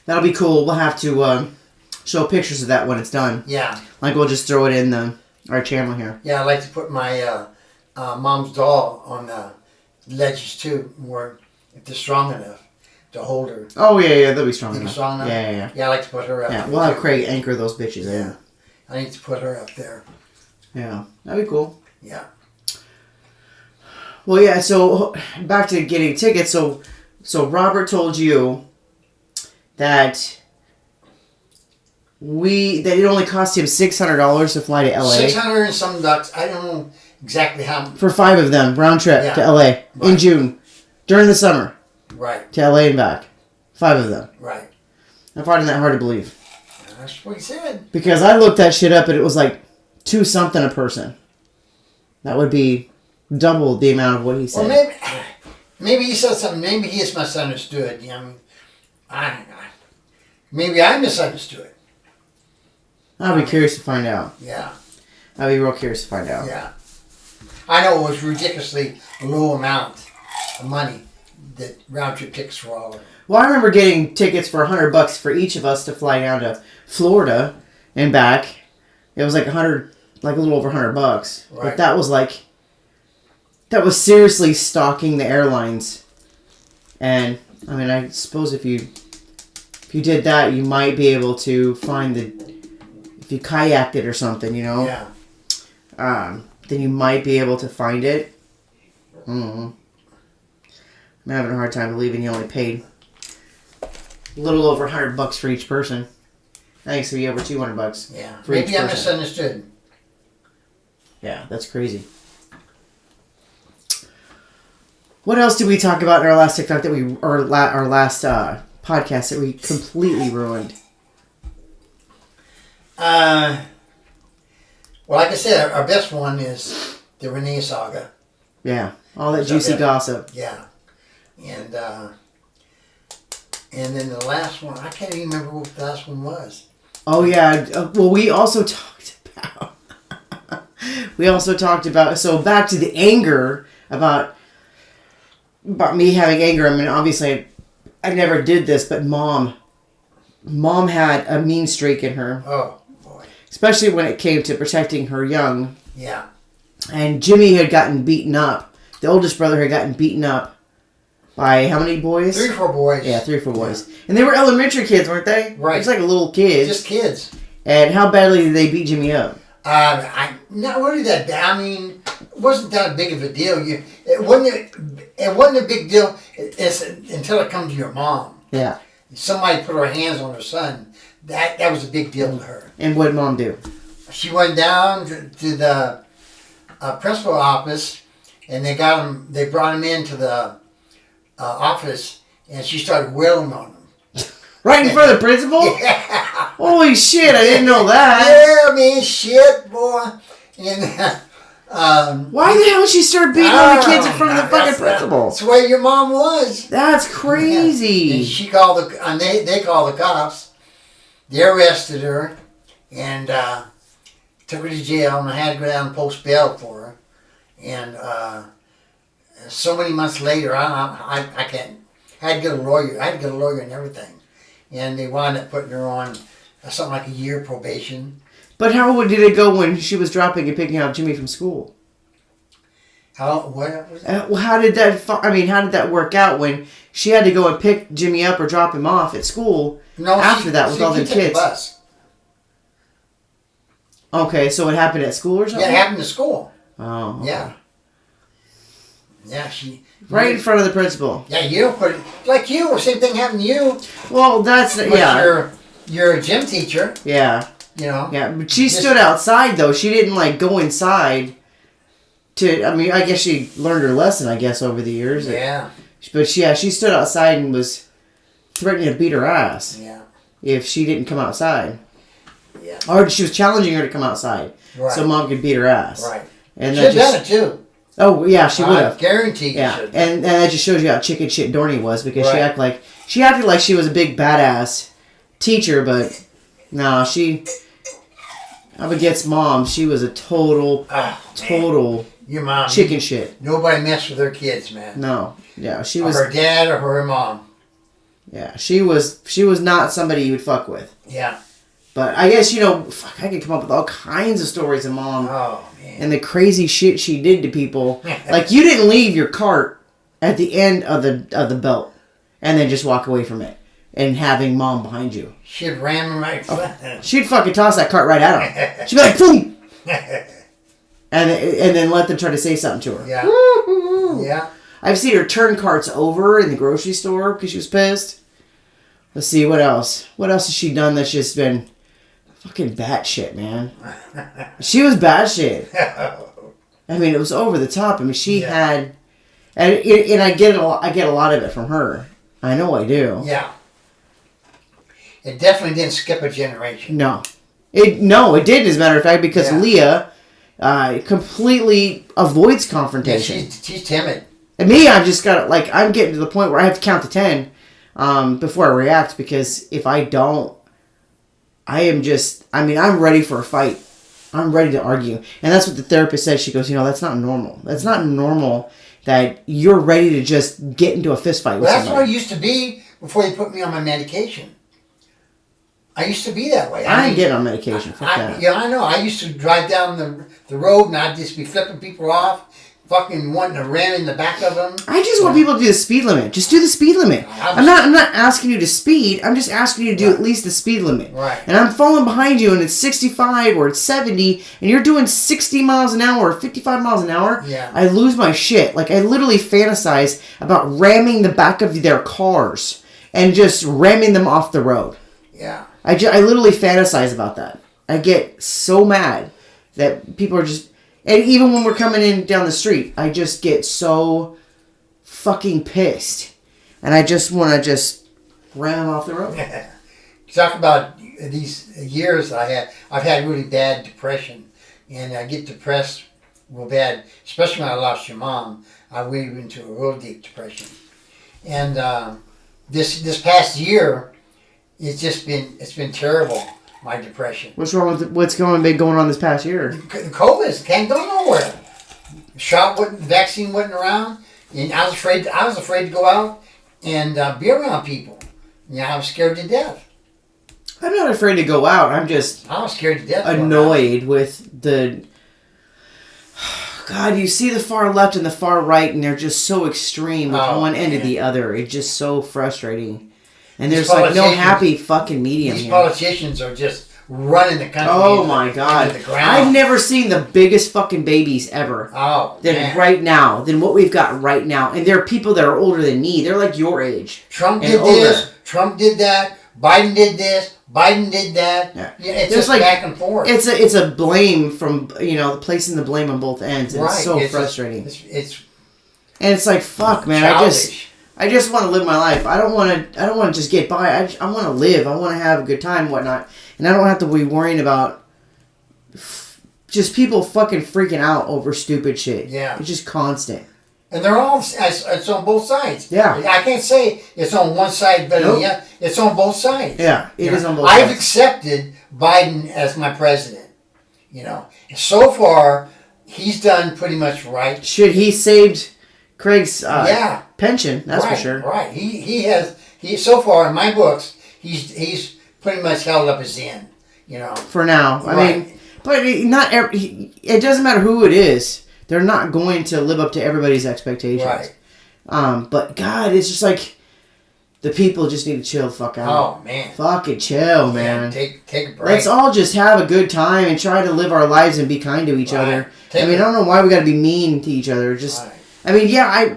That'll be cool. We'll have to show pictures of that when it's done. Yeah. Like we'll just throw it in our channel here. Yeah, I like to put my mom's doll on the ledges too, where if they're strong enough to hold her. Oh yeah, they'll be strong enough. Strong enough? Yeah. Yeah, I like to put her up. Yeah, we'll have Craig anchor those bitches in. Yeah. I need to put her up there. Yeah, that'd be cool. Yeah. Well, yeah. So back to getting tickets. So Robert told you that it only cost him $600 to fly to LA. 600 and some bucks. I don't know exactly how. For 5 of them, round trip to LA in Right. June, during the summer. Right. To LA and back, 5 of them. Right. I'm finding that hard to believe. That's what he said. Because I looked that shit up and it was like $2 something a person. That would be double the amount of what he said. Well, maybe he said something. Maybe he just misunderstood. You know, maybe I misunderstood. I'd be curious to find out. Yeah. I'd be real curious to find out. Yeah. I know it was ridiculously low amount of money that round trip tickets for all of them. Well, I remember getting tickets for $100 for each of us to fly down to Florida and back. It was like a little over $100. Right. But that was seriously stalking the airlines. And I mean, I suppose if you did that, you might be able to find if you kayaked it or something, you know. Yeah. Then you might be able to find it. I'm having a hard time believing you only paid a little over $100 for each person. I think it's gonna be over $200. Yeah. For each Maybe I person. misunderstood. Yeah, that's crazy. What else did we talk about in our last TikTok our last podcast that we completely ruined? Well, like I said, our best one is the Renee saga. Yeah, all that juicy gossip. Yeah, and then the last one, I can't even remember what the last one was. Oh yeah, well we also talked about. So back to the anger about me having anger. I mean, obviously, I never did this, but mom had a mean streak in her. Oh boy! Especially when it came to protecting her young. Yeah. And Jimmy had gotten beaten up. The oldest brother had gotten beaten up by how many boys? 3 or 4 boys. Yeah, 3 or 4 boys. Yeah. And they were elementary kids, weren't they? Right. It was like a little kid. Just kids. And how badly did they beat Jimmy up? Not really that bad. I mean, it wasn't that big of a deal. It wasn't a big deal until it comes to your mom. Yeah. Somebody put her hands on her son. That was a big deal to her. And what did mom do? She went down to the principal office, and they brought him into the office, and she started wailing on him. Right in front of the principal? Yeah. Holy shit, I didn't know that. Yeah, man, shit, boy. And why the hell did she start beating on the kids in front of the fucking principal? That's the way your mom was. That's crazy. Yeah. And she called they called the cops. They arrested her and took her to jail, and I had to go down and post bail for her. And so many months later, I can't. I had to get a lawyer. I had to get a lawyer and everything. And they wound up putting her on something like a year probation. But how did it go when she was dropping and picking up Jimmy from school? What was that? How did that work out when she had to go and pick Jimmy up or drop him off at school with all the kids? Bus. Okay, so it happened at school or something? Yeah, it happened to school. Oh. Okay. Yeah. Yeah, right in front of the principal. Yeah, you don't put it like you. Same thing happened to you. Well, that's You're a gym teacher. Yeah. You know. Yeah, but she stood outside though. She didn't go inside. I guess she learned her lesson. I guess over the years. Yeah. But she stood outside and was threatening to beat her ass. Yeah. If she didn't come outside. Yeah. Or she was challenging her to come outside. Right. So mom could beat her ass. Right. And she had done it too. Oh yeah, she would have. Guaranteed. Yeah, and that just shows you how chicken shit Dorney was because right. she acted like she was a big badass teacher, but no, she Abigail's mom, she was a total Your mom. chicken shit. Nobody messed with her kids, man. No. Yeah, she Or was... her dad or her mom. Yeah, she was not somebody you would fuck with. Yeah. But I guess, fuck, I could come up with all kinds of stories of Mom. Oh, man. And the crazy shit she did to people. Like, you didn't leave your cart at the end of the belt and then just walk away from it and having Mom behind you. She'd ram him right front. She'd fucking toss that cart right at him. She'd be like, boom! and then let them try to say something to her. Yeah. Woo-hoo. Yeah. I've seen her turn carts over in the grocery store because she was pissed. Let's see, what else? What else has she done that's just been fucking batshit, man? She was batshit. I mean, it was over the top. I mean, she had... And I get a lot of it from her. I know I do. Yeah. It definitely didn't skip a generation. No. It didn't, as a matter of fact, because Leah completely avoids confrontation. Yeah, she's timid. And me, I've just got, I'm getting to the point where I have to count to 10 before I react, because if I don't, I'm ready for a fight. I'm ready to argue. And that's what the therapist said. She goes, that's not normal. That's not normal that you're ready to just get into a fist fight with somebody. That's what I used to be before they put me on my medication. I used to be that way. I didn't get on medication. Fuck that. Yeah, I know. I used to drive down the road and I'd just be flipping people off, fucking wanting to ram in the back of them. I just want people to do the speed limit. Just do the speed limit. I'm not asking you to speed. I'm just asking you to do at least the speed limit. Right. And I'm falling behind you and it's 65 or it's 70 and you're doing 60 miles an hour or 55 miles an hour. Yeah. I lose my shit. I literally fantasize about ramming the back of their cars and just ramming them off the road. Yeah. I literally fantasize about that. I get so mad that people are just... And even when we're coming in down the street, I just get so fucking pissed. And I just want to ram them off the road. Talk about these years I've had really bad depression. And I get depressed real bad, especially when I lost your mom. I went into a real deep depression. And this past year... It's been terrible, my depression. What's wrong with what's been going on this past year? COVID can't go nowhere. The vaccine wasn't around, and I was afraid to go out and be around people. I was scared to death. I'm not afraid to go out. I was scared to death. Annoyed with the... God, you see the far left and the far right, and they're just so extreme with one end to the other. It's just so frustrating. And there's no happy fucking medium These here. politicians are just running the country. Oh my God. I've never seen the biggest fucking babies ever. Oh, than what we've got right now. And there are people that are older than me. They're like your age. Trump did this. Trump did that. Biden did this. Biden did that. Yeah, it's just back and forth. It's a blame from, placing the blame on both ends. And it's so frustrating. And it's like, fuck, man. Childish. I just want to live my life. I don't want to just get by. I want to live. I want to have a good time and whatnot. And I don't have to be worrying about just people fucking freaking out over stupid shit. Yeah. It's just constant. And they're all, it's on both sides. Yeah. I can't say it's on one side better than the other. It's on both sides. Yeah, it is on both sides. I've accepted Biden as my president. So far, he's done pretty much right. Shit, he saved Craig's pension, that's for sure. Right. He so far in my books, he's pretty much held up his end, For now. I mean, but it doesn't matter who it is. They're not going to live up to everybody's expectations. Right. But God, it's just like the people just need to chill the fuck out. Oh man. Fucking chill, man. Take a break. Let's all just have a good time and try to live our lives and be kind to each other. I don't know why we got to be mean to each other. I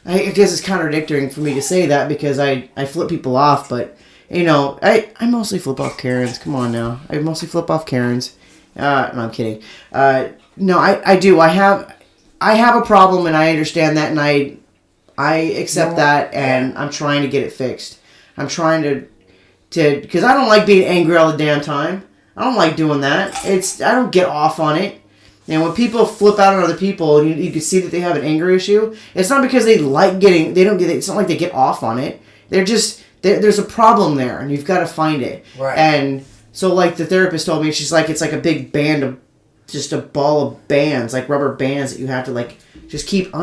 guess it's contradictory for me to say that because I flip people off, but I mostly flip off Karens. Come on now. I mostly flip off Karens. No, I'm kidding. No, I do. I have a problem and I understand that and I accept that and I'm trying to get it fixed. I'm trying to because I don't like being angry all the damn time. I don't like doing that. I don't get off on it. And when people flip out on other people, and you can see that they have an anger issue. It's not because they like getting. They don't get. It's not like they get off on it. They're just there's a problem there, and you've got to find it. Right. And So, like, the therapist told me, she's like, it's like a big band of, just a ball of bands, like rubber bands that you have to, like, just keep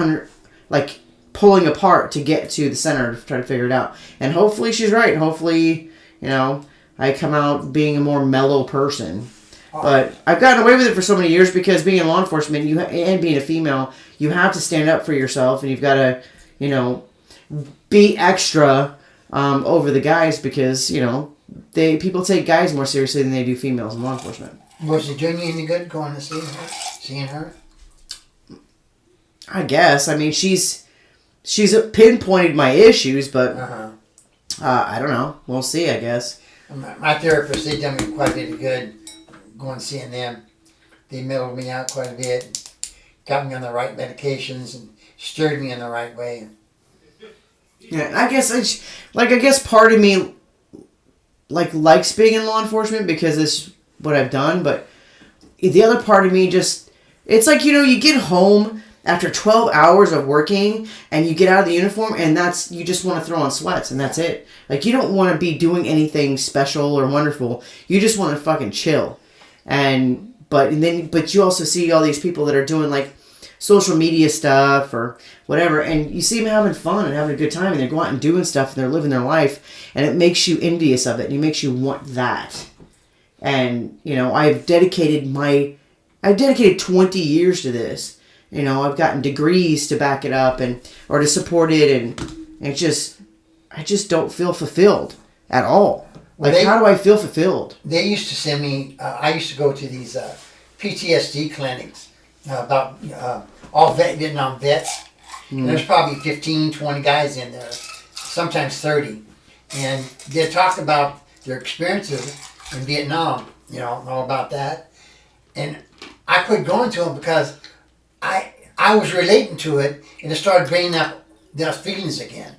like, pulling apart to get to the center to try to figure it out. And hopefully she's right. Hopefully, you know, I come out being a more mellow person. But I've gotten away with it for so many years because being in law enforcement and being a female, you have to stand up for yourself, and you've got to, you know, be extra over the guys because, you know, people take guys more seriously than they do females in law enforcement. Was it doing you any good going to seeing her? I guess. I mean, she's pinpointed my issues, but I don't know. We'll see, I guess. My therapist, they done me quite a bit of good going seeing them. They mellowed me out quite a bit, got me on the right medications, and steered me in the right way. Yeah, I guess part of me likes being in law enforcement because it's what I've done, but the other part of me just, it's like, you know, you get home after 12 hours of working and you get out of the uniform and you just want to throw on sweats and that's it. Like, you don't want to be doing anything special or wonderful. You just want to fucking chill. But you also see all these people that are doing like social media stuff or whatever, and you see them having fun and having a good time, and they're going out and doing stuff and they're living their life, and it makes you envious of it and it makes you want that. And, you know, I've dedicated 20 years to this. You know, I've gotten degrees to back it up or to support it, and I just don't feel fulfilled at all. Like, how do I feel fulfilled? They used to send me, I used to go to these PTSD clinics about all Vietnam vets. And there's probably 15, 20 guys in there, sometimes 30. And they talk about their experiences in Vietnam, you know, and all about that. And I quit going to them because I was relating to it, and it started bringing up those feelings again.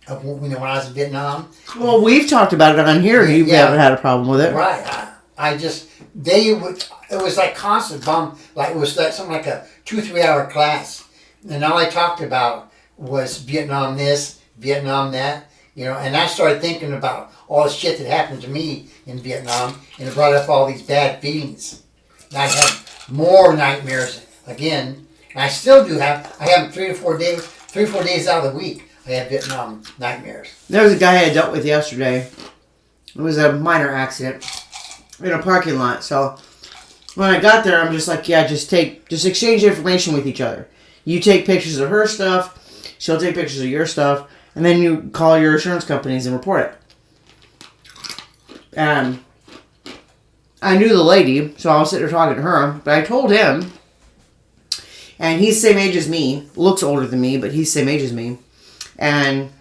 Of, you know, when I was in Vietnam. Well, we've talked about it on here. You haven't had a problem with it, right? It was like constant bum. Like, it was like something like a 2-3 hour class, and all I talked about was Vietnam this, Vietnam that. You know, and I started thinking about all the shit that happened to me in Vietnam, and it brought up all these bad feelings. And I had more nightmares again, and I still do have. I have 3 or 4 days out of the week. I have Vietnam nightmares. There was a guy I dealt with yesterday. It was a minor accident in a parking lot. So when I got there, I'm just like, yeah, just exchange information with each other. You take pictures of her stuff, she'll take pictures of your stuff, and then you call your insurance companies and report it. And I knew the lady, so I was sitting there talking to her, but I told him, and he's the same age as me, looks older than me, but he's the same age as me. And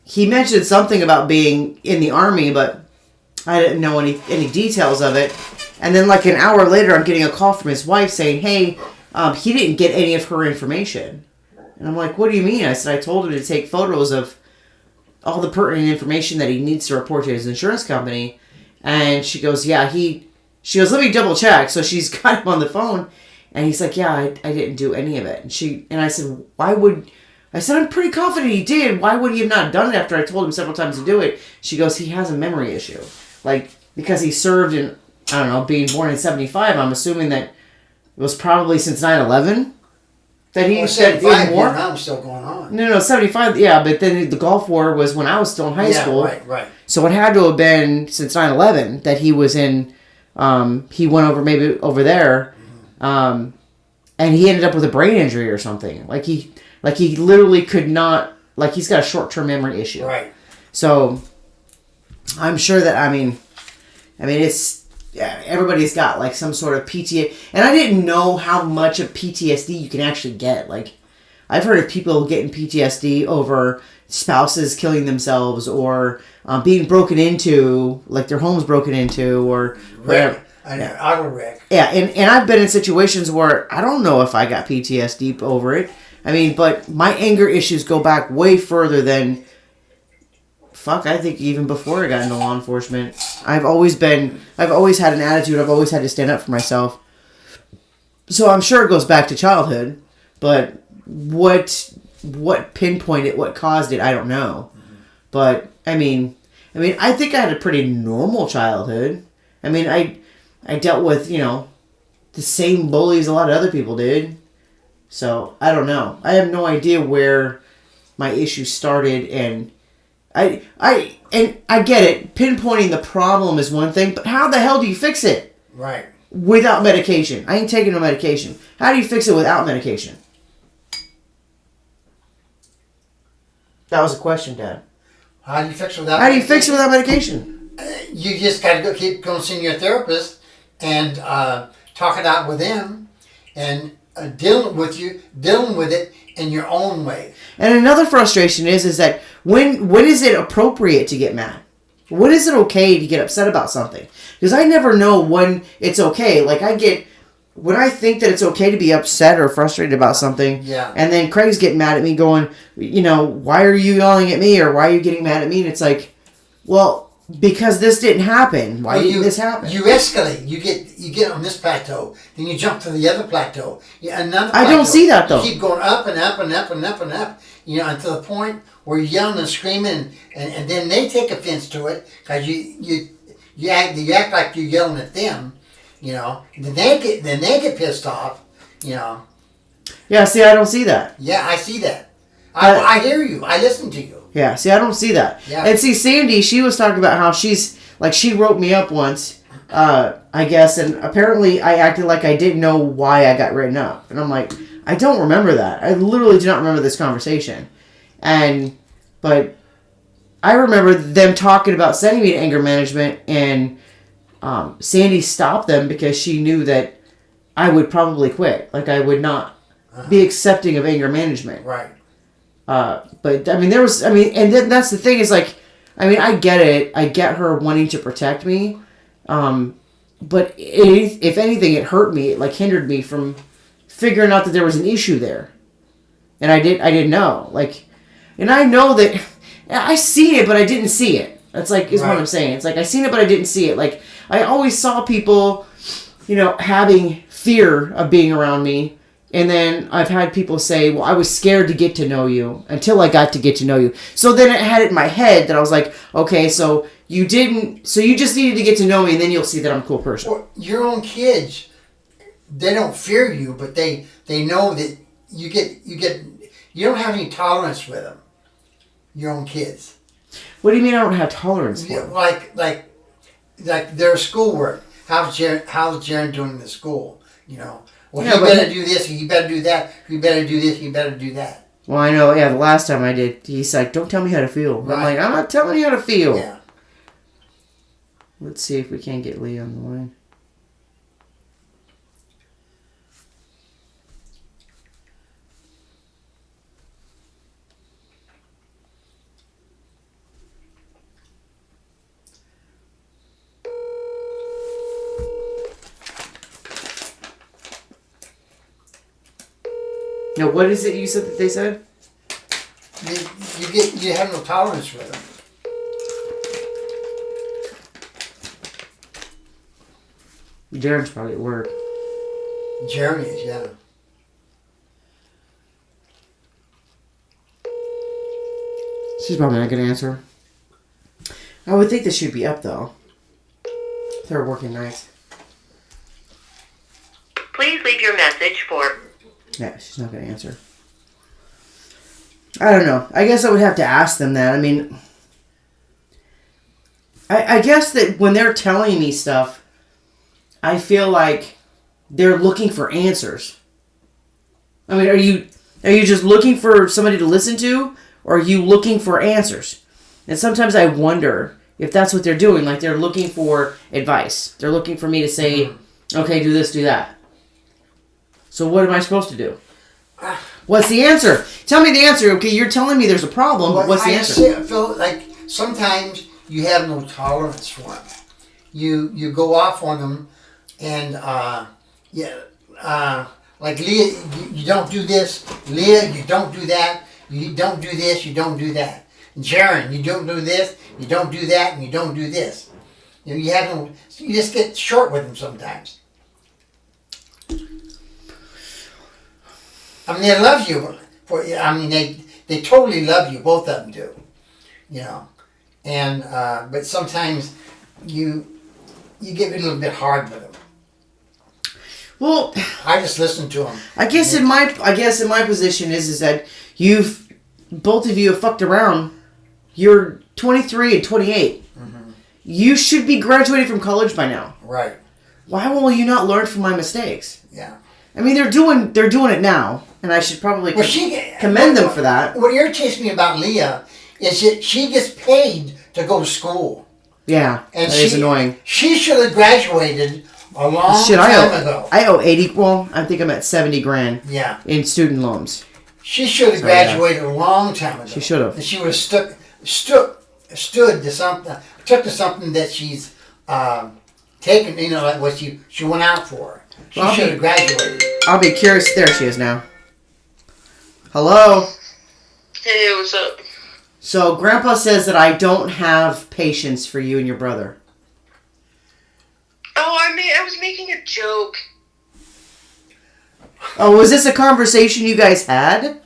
he mentioned something about being in the Army, but I didn't know any details of it. And then like an hour later, I'm getting a call from his wife saying, hey, he didn't get any of her information. And I'm like, what do you mean? I said, I told him to take photos of all the pertinent information that he needs to report to his insurance company. And she goes, yeah, she goes, let me double check. So she's got him on the phone. And he's like, yeah, I didn't do any of it. And I said, I said, I'm pretty confident he did. Why would he have not done it after I told him several times to do it? She goes, he has a memory issue. Like, because he served in, I don't know, being born in 75, I'm assuming that it was probably since 9/11 that he said war. Vietnam's still going on. No, 75, yeah, but then the Gulf War was when I was still in high school. Right. So it had to have been since 9/11 that he was in, he went over maybe over there, and he ended up with a brain injury or something. Like he literally could not, like he's got a short-term memory issue. Right. So I'm sure that, I mean it's, yeah, everybody's got like some sort of PTSD, and I didn't know how much of PTSD you can actually get. Like, I've heard of people getting PTSD over spouses killing themselves or being broken into, like their home's broken into or whatever. Auto wreck. Yeah, and I've been in situations where I don't know if I got PTSD over it. I mean, but my anger issues go back way further than, I think even before I got into law enforcement. I've always had an attitude, I've always had to stand up for myself. So I'm sure it goes back to childhood, but what pinpointed, what caused it, I don't know. Mm-hmm. But, I mean, I think I had a pretty normal childhood. I mean, I dealt with, the same bullies a lot of other people did. So, I don't know. I have no idea where my issue started, and I get it. Pinpointing the problem is one thing, but how the hell do you fix it? Right. Without medication. I ain't taking no medication. How do you fix it without medication? That was a question, Dad. How do you fix it without How do you fix it without medication? You just got to keep going see your therapist and talk it out with them and dealing with it in your own way. And another frustration is that when is it appropriate to get mad? When is it okay to get upset about something? Because I never know when it's okay. Like when I think that it's okay to be upset or frustrated about something, yeah. And then Craig's getting mad at me going, why are you yelling at me, or why are you getting mad at me? And it's like, well, because this didn't happen. Why didn't this happen? You escalate. You get on this plateau, then you jump to the other plateau. Another plateau. I don't see that though. You keep going up and up and up and up and up. Until the point where you're yelling and screaming, and then they take offense to it because you act like you're yelling at them. And then they get pissed off. Yeah. See, I don't see that. Yeah, I see that. I hear you. I listen to you. Yeah, see, I don't see that. Yeah. And see, Sandy, she was talking about how she wrote me up once, I guess, and apparently I acted like I didn't know why I got written up. And I'm like, I don't remember that. I literally do not remember this conversation. But I remember them talking about sending me to anger management, and Sandy stopped them because she knew that I would probably quit. Like, I would not be accepting of anger management. Right. But I mean, and then that's the thing is like, I mean, I get it. I get her wanting to protect me. But if anything, it hurt me. It like hindered me from figuring out that there was an issue there. And I didn't know. Like, and I know that I see it, but I didn't see it. That's like, is what I'm saying. It's like, I seen it, but I didn't see it. Like, I always saw people, having fear of being around me. And then I've had people say, well, I was scared to get to know you until I got to get to know you. So then it had it in my head that I was like, okay, so you just needed to get to know me, and then you'll see that I'm a cool person. Well, your own kids, they don't fear you, but they know that you don't have any tolerance with them. Your own kids. What do you mean I don't have tolerance for them? Like their schoolwork. How's Jaron doing in the school? Well, Yeah, you better do this, you better do that, you better do this, you better do that. Well, I know, the last time I did, he's like, don't tell me how to feel. Right. I'm like, I'm not telling you how to feel. Yeah. Let's see if we can get Lee on the line. Now, what is it you said that they said? You have no tolerance with them. Jaren's probably at work. Jeremy is, yeah. She's probably not going to answer. I would think this should be up, though. They're working nights. Please leave your message for... Yeah, she's not going to answer. I don't know. I guess I would have to ask them that. I mean, I guess that when they're telling me stuff, I feel like they're looking for answers. I mean, are you just looking for somebody to listen to, or are you looking for answers? And sometimes I wonder if that's what they're doing. Like, they're looking for advice. They're looking for me to say, okay, do this, do that. So what am I supposed to do? What's the answer? Tell me the answer. Okay, you're telling me there's a problem, but what's the answer? I feel like sometimes you have no tolerance for them. You go off on them, and like Leah, you don't do this. Leah, you don't do that. You don't do this. You don't do that. Jaron, you don't do this. You don't do that, and you don't do this. You just get short with them sometimes. I mean, they love you. They totally love you. Both of them do. And but sometimes you you get a little bit hard with them. Well, I just listen to them. I guess in my position is that both of you have fucked around. You're 23 and 28. Mm-hmm. You should be graduated from college by now. Right. Why will you not learn from my mistakes? Yeah. I mean, they're doing it now, and I should probably commend them for that. What irritates me about Leah is that she gets paid to go to school. Yeah, and that is annoying. She should have graduated a long time ago. I owe 80. Well, I think I'm at 70 grand. Yeah. In student loans. She should have graduated a long time ago. She should have. And she would have stood to something, took to something that she's taken. You know, like what she went out for. She should have graduated. I'll be curious. There she is now. Hello. Hey, what's up? So, Grandpa says that I don't have patience for you and your brother. Oh, I was making a joke. Oh, was this a conversation you guys had?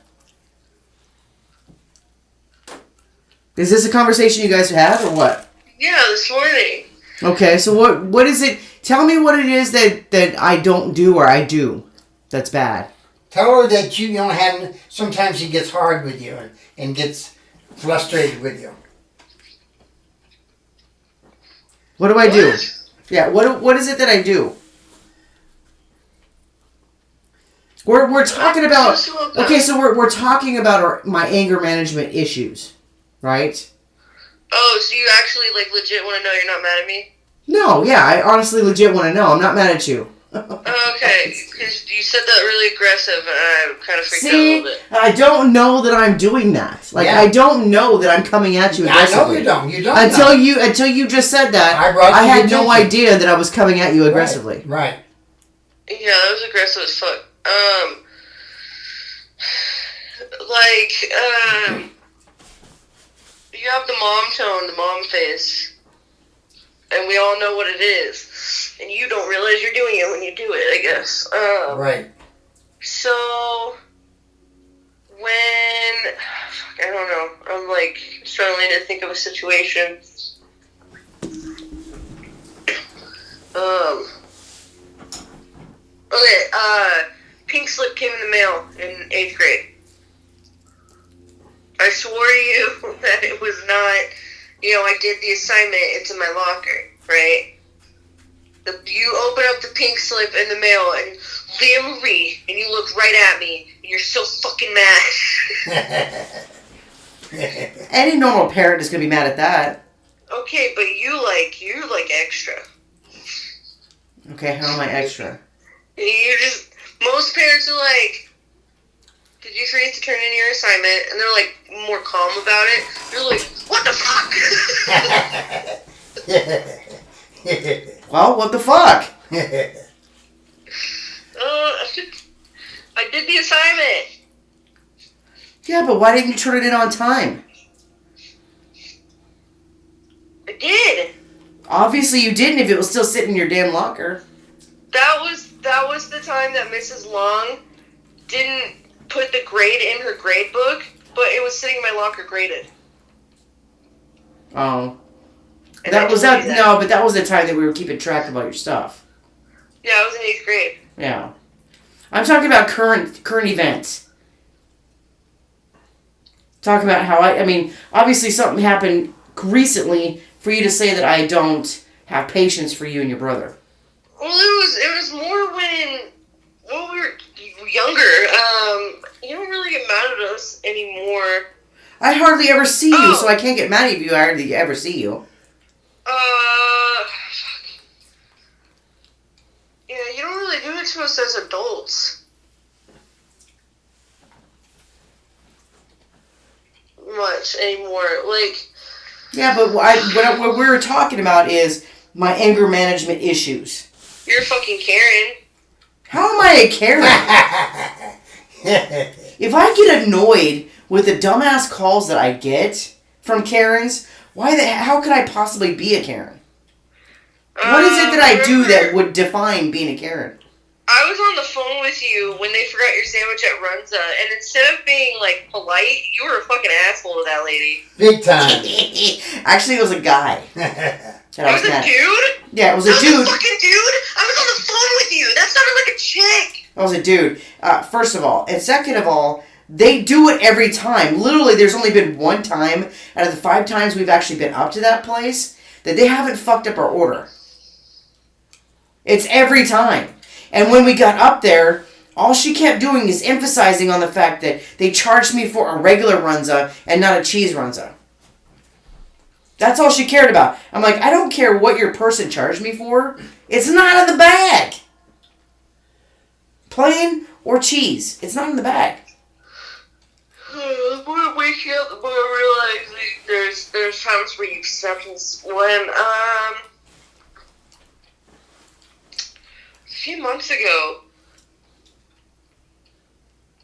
Is this a conversation you guys had, or what? Yeah, this morning. Okay, so what is it? Tell me what it is that I don't do or I do that's bad. Tell her that you don't have. Sometimes he gets hard with you and gets frustrated with you. What do I do? Yeah, what is it that I do? We're talking about. Okay, so we're talking about my anger management issues, right? Oh, so you actually legit want to know you're not mad at me? No, yeah, I honestly legit want to know. I'm not mad at you. Okay, because you said that really aggressive, and I kind of freaked out a little bit. I don't know that I'm doing that. I don't know that I'm coming at you aggressively. I know you don't. You don't. Until you just said that, I had no idea that I was coming at you aggressively. Right. Yeah, that was aggressive as fuck. You have the mom tone, the mom face, and we all know what it is, and you don't realize you're doing it when you do it, I guess. Right. So, I don't know, I'm struggling to think of a situation. Okay, pink slip came in the mail in 8th grade. I swore to you that it was not, I did the assignment into my locker, right? You open up the pink slip in the mail and Leah Marie, and you look right at me, and you're so fucking mad. Any normal parent is gonna be mad at that. Okay, but you're extra. Okay, how am I extra? Most parents are like, did you forget to turn in your assignment? And they're more calm about it. You're like, what the fuck? Well, what the fuck? I did the assignment. Yeah, but why didn't you turn it in on time? I did. Obviously you didn't if it was still sitting in your damn locker. That was the time that Mrs. Long didn't put the grade in her grade book, but it was sitting in my locker graded. Oh. And That was that. No, but that was the time that we were keeping track about your stuff. Yeah, I was in 8th grade. Yeah. I'm talking about current events. Talking about how obviously something happened recently for you to say that I don't have patience for you and your brother. Well, it was more when we were younger. You don't really get mad at us anymore. I hardly ever see you, so I can't get mad at you. I hardly ever see you. Yeah, you don't really do it to us as adults. Much anymore. Yeah, but what we were talking about is my anger management issues. You're a fucking Karen. How am I a Karen? If I get annoyed with the dumbass calls that I get from Karens, how could I possibly be a Karen? What is it that I do that would define being a Karen? I was on the phone with you when they forgot your sandwich at Runza, and instead of being, polite, you were a fucking asshole to that lady. Big time. Actually, it was a guy. It was a dude? Yeah, it was That a was dude. a fucking dude? I was on the phone with you. That sounded like a chick. It was a dude. First of all. And second of all, they do it every time. Literally, there's only been one time out of the 5 times we've actually been up to that place that they haven't fucked up our order. It's every time. And when we got up there, all she kept doing is emphasizing on the fact that they charged me for a regular runza and not a cheese runza. That's all she cared about. I'm like, I don't care what your person charged me for. It's not in the bag. Plain or cheese. It's not in the bag. We're waking up and we're realizing there's times where you acceptance when a few months ago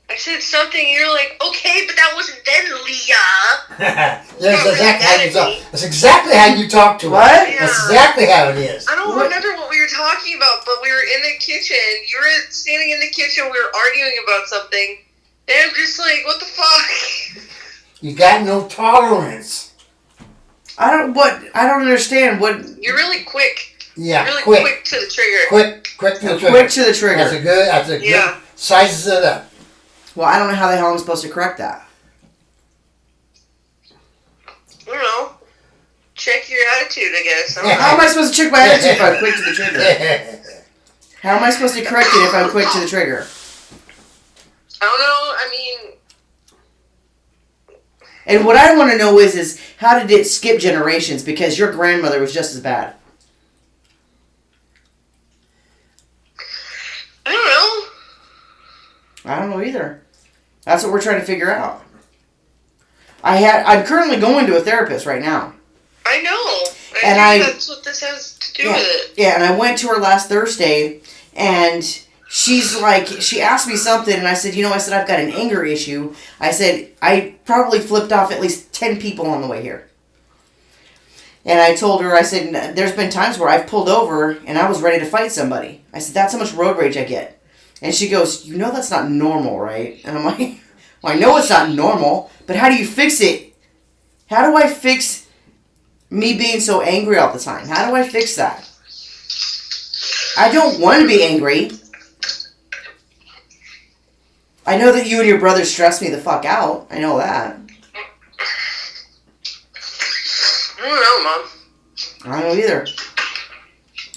I said something and you're like, okay, but that wasn't then, Leah. That's exactly how you talk to her. What? Yeah. That's exactly how it is. I don't remember what we were talking about, but we were in the kitchen. You were standing in the kitchen. We were arguing about something. And I'm just like, what the fuck? You got no tolerance. I don't understand what. You're really quick. Yeah, You're really quick. quick to the trigger. Quick to the trigger. Quick to the trigger. That's a good, Yeah. sizes it up. Well, I don't know how the hell I'm supposed to correct that. I don't know. Check your attitude, I guess. I don't know. How am I supposed to check my attitude if I'm quick to the trigger? How am I supposed to correct it if I'm quick to the trigger? I don't know. I mean, And what I want to know is how did it skip generations? Because your grandmother was just as bad. I don't know. I don't know either. That's what we're trying to figure out. I'm currently going to a therapist right now. I know. And think that's what this has to do with it. Yeah, and I went to her last Thursday, and she's like, she asked me something, and I said, I said, I've got an anger issue. I said, I probably flipped off at least 10 people on the way here. And I told her, I said, there's been times where I've pulled over, and I was ready to fight somebody. I said, that's how much road rage I get. And she goes, that's not normal, right? And I'm like, well, I know it's not normal, but how do you fix it? How do I fix me being so angry all the time? How do I fix that? I don't want to be angry. I know that you and your brother stress me the fuck out. I know that. I don't know, Mom. I don't know either.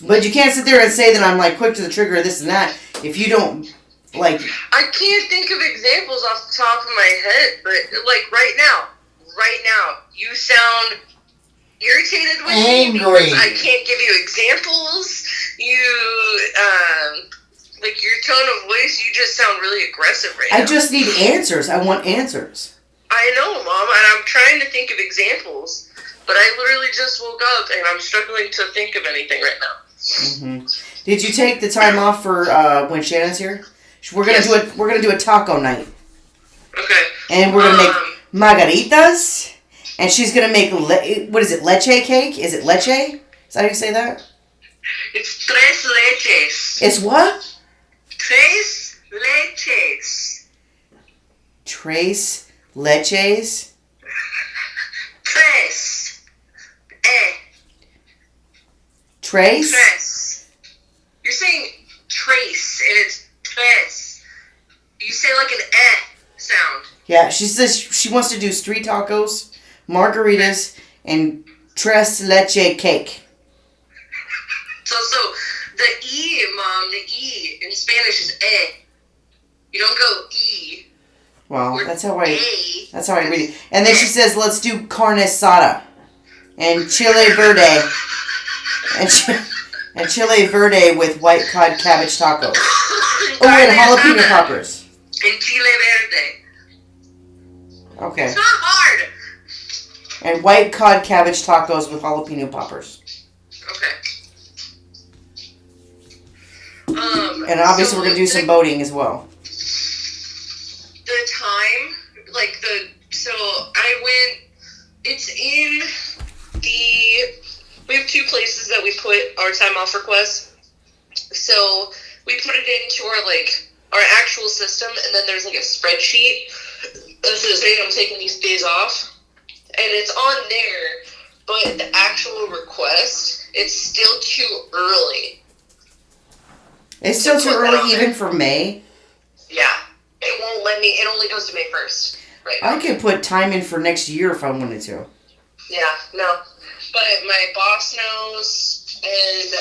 But you can't sit there and say that I'm like quick to the trigger, this and that, if you don't, like... I can't think of examples off the top of my head, but like right now, you sound irritated with me because I can't give you examples. Like your tone of voice, you just sound really aggressive right now. I just need answers. I want answers. I know, Mom, and I'm trying to think of examples, but I literally just woke up and I'm struggling to think of anything right now. Mm-hmm. Did you take the time off for when Shannon's here? We're gonna do a taco night. Okay. And we're gonna make margaritas, and she's gonna make what is it? Leche cake? Is it leche? Is that how you say that? It's tres leches. It's what? Tres leches. Tres leches. Tres. Trace? Tres. You're saying trace, and it's tres. You say like an sound. Yeah, she says she wants to do street tacos, margaritas, and tres leche cake. So the E, Mom, the E in Spanish is You don't go E. Well, Or that's how I A. read it. And then she says, let's do carne asada and chile verde. And chile verde with white cod cabbage tacos. Oh, and jalapeno poppers. And chile verde. Okay. It's not hard. And white cod cabbage tacos with jalapeno poppers. Okay. And obviously we're going to do some boating as well. The time, so I went, it's in we have 2 places that we put our time off requests. So we put it into our actual system, and then there's a spreadsheet that says, hey, I'm taking these days off. And it's on there but the actual request, it's still too early. It's still too early even for May? Yeah. It won't let me. It only goes to May 1st. Right. I could put time in for next year if I wanted to. Yeah, no. But my boss knows, and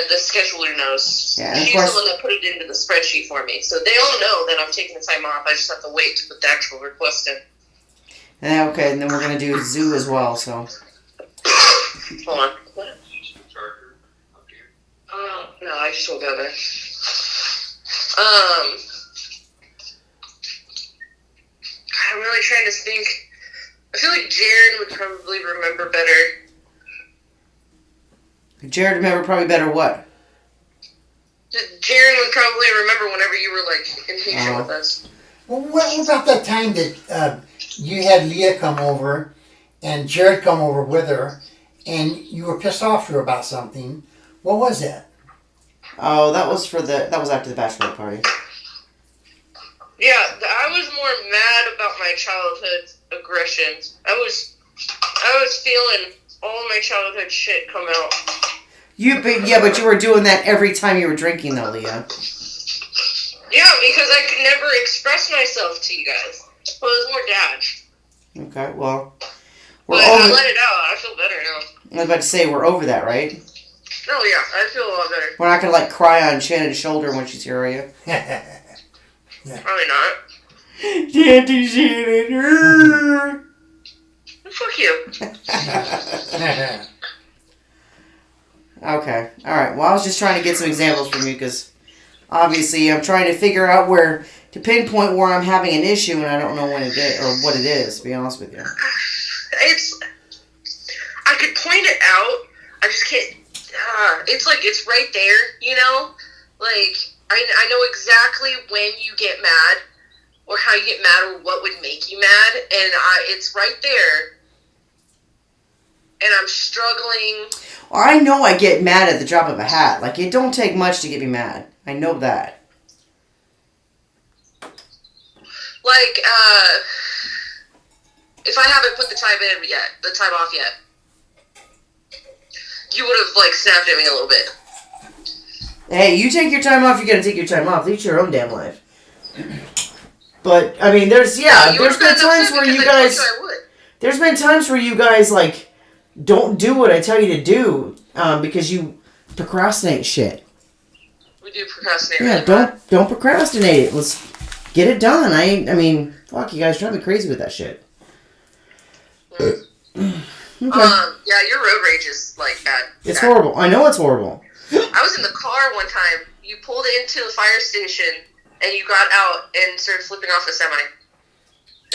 the scheduler knows. Yeah, and of She's course, the one that put it into the spreadsheet for me. So they all know that I'm taking the time off. I just have to wait to put the actual request in. okay, and then we're going to do zoo as well, so. Hold on. What? No, I just woke up there. I'm really trying to think. I feel like Jared would probably remember better. Jared remember probably better what? Jared would probably remember whenever you were, like, impatient with us. Well, what about that time that you had Leah come over and Jared come over with her and you were pissed off to her about something? What was that? Oh, that was after the bachelorette party. Yeah, I was more mad about my childhood aggressions. I was feeling all my childhood shit come out. But you were doing that every time you were drinking, though, Leah. Yeah, because I could never express myself to you guys. Well, it was more dad. Okay, well, But I let it out. I feel better now. I was about to say, we're over that, right? Oh, yeah, I feel a lot better. We're not going to, like, cry on Shannon's shoulder when she's here, are you? Probably not. Auntie Shannon. Fuck you. Okay, alright. Well, I was just trying to get some examples from you, because obviously I'm trying to figure out to pinpoint where I'm having an issue, and I don't know when it is, or what it is, to be honest with you. I could point it out, I just can't, it's like, it's right there, you know? Like, I know exactly when you get mad, or how you get mad, or what would make you mad, and it's right there, and I'm struggling. Well, I know I get mad at the drop of a hat. Like, it don't take much to get me mad. I know that. Like, if I haven't put the time off yet, you would have, like, snapped at me a little bit. Hey, you take your time off, you gotta take your time off. Lead your own damn life. But, I mean, there's been times where you guys... There's been times where you guys, like, don't do what I tell you to do, because you procrastinate shit. We do procrastinate. Yeah, really don't procrastinate it. Let's get it done. I mean, fuck, you guys drive me crazy with that shit. Okay. Yeah, your road rage is, like, bad. It's horrible. I know it's horrible. I was in the car one time. You pulled into the fire station, and you got out and started flipping off a semi.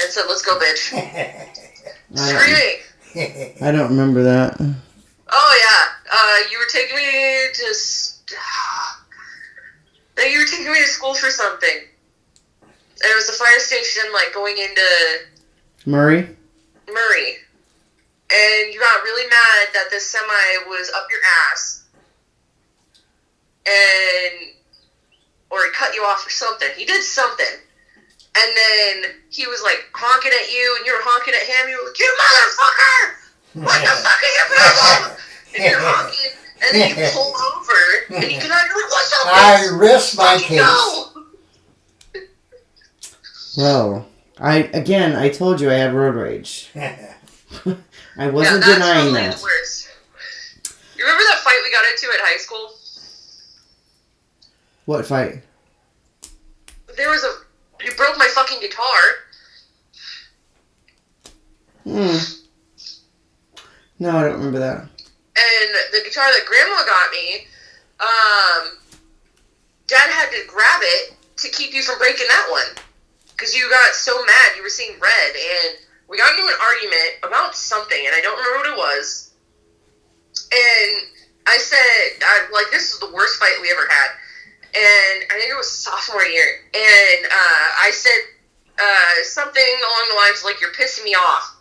And said, "Let's go, bitch." Screaming. I don't remember that. Oh, yeah. You were taking me to... you were taking me to school for something. And it was the fire station, like, going into... Murray. And you got really mad that this semi was up your ass. Or he cut you off or something. He did something. And then he was, like, honking at you, and you were honking at him. You were like, "You motherfucker! What the fuck are you doing?" And you're honking, and then you pull over, and you get out, and you're like, "What's up, I rest my case. No!" Well, I told you I had road rage. I wasn't that's denying probably that. The worst. You remember that fight we got into at high school? What fight? You broke my fucking guitar. No, I don't remember that. And the guitar that Grandma got me, Dad had to grab it to keep you from breaking that one. Because you got so mad, you were seeing red, and we got into an argument about something, and I don't remember what it was. And I said, this is the worst fight we ever had. And I think it was sophomore year. And I said something along the lines like, "You're pissing me off."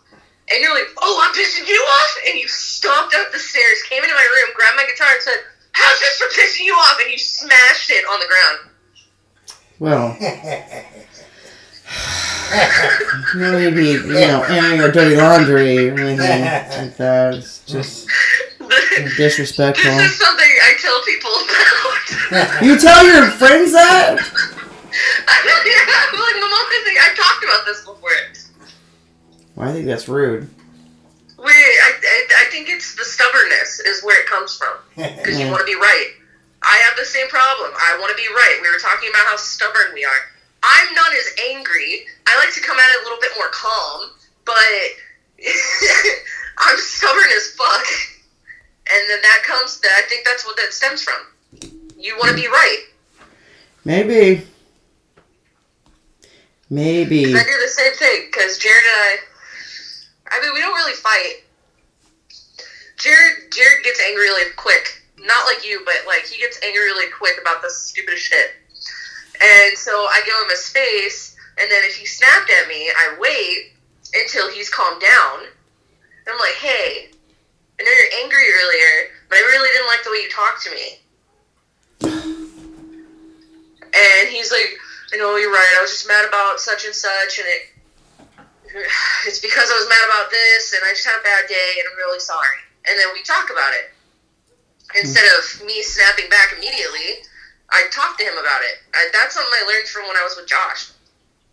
And you're like, "Oh, I'm pissing you off?" And you stomped up the stairs, came into my room, grabbed my guitar, and said, "How's this for pissing you off?" And you smashed it on the ground. Well, No need to be, airing your dirty laundry or anything like that. It's just disrespectful. This is something I tell people about. You tell your friends that? Like, my mom thinks I've talked about this before. Well, I think that's rude. I think it's the stubbornness is where it comes from. Because you want to be right. I have the same problem. I want to be right. We were talking about how stubborn we are. I'm not as angry. I like to come at it a little bit more calm, but I'm stubborn as fuck. And then I think that's what that stems from. You want to be right. Maybe. I do the same thing, because Jared and I mean, we don't really fight. Jared gets angry really quick. Not like you, but like he gets angry really quick about the stupidest shit. And so I give him a space, and then if he snapped at me, I wait until he's calmed down. And I'm like, hey, I know you're angry earlier, but I really didn't like the way you talked to me. And he's like, I know you're right, I was just mad about such and such, and it's because I was mad about this, and I just had a bad day, and I'm really sorry. And then we talk about it. Instead of me snapping back immediately, I talk to him about it. That's something I learned from when I was with Josh.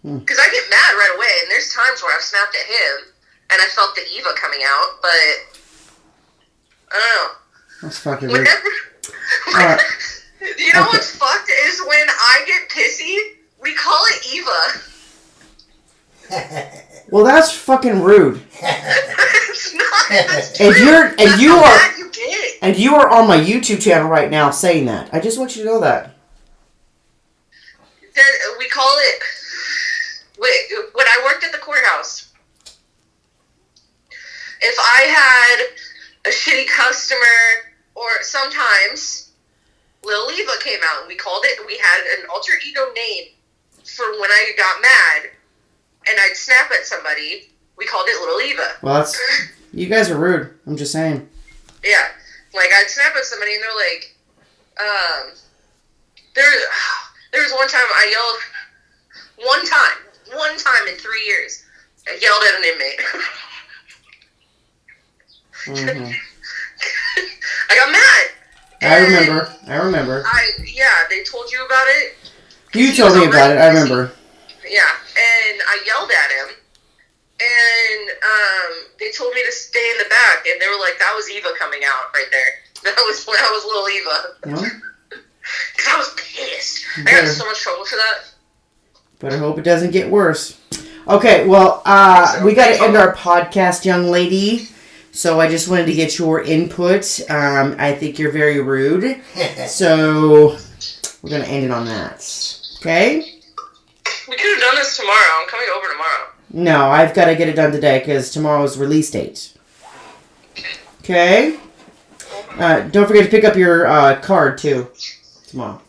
Because I get mad right away, and there's times where I've snapped at him, and I felt the Eva coming out, but I don't know. That's fucking weird. You know what's fucked is when I get pissy, we call it Eva. Well, that's fucking rude. It's not. That's And true. you are on my YouTube channel right now saying that. I just want you to know that. We call it. When I worked at the courthouse, if I had a shitty customer, or sometimes Lil Eva came out, and we called it. We had an alter ego name for when I got mad, and I'd snap at somebody. We called it Little Eva. Well, you guys are rude. I'm just saying. Yeah. Like, I'd snap at somebody, and they're like, there was one time I yelled, one time in 3 years, I yelled at an inmate. Mm-hmm. I got mad. I remember. They told you about it. You told me about it, I remember. Yeah, and I yelled at him, and they told me to stay in the back, and they were like, that was Eva coming out right there. That was little Eva. What? Because I was pissed. I got in so much trouble for that. But I hope it doesn't get worse. Okay, well, we got to end our podcast, young lady. So I just wanted to get your input. I think you're very rude. So we're going to end it on that. Okay? We could have done this tomorrow. I'm coming over tomorrow. No, I've got to get it done today because tomorrow's release date. Okay? Don't forget to pick up your card, too, tomorrow.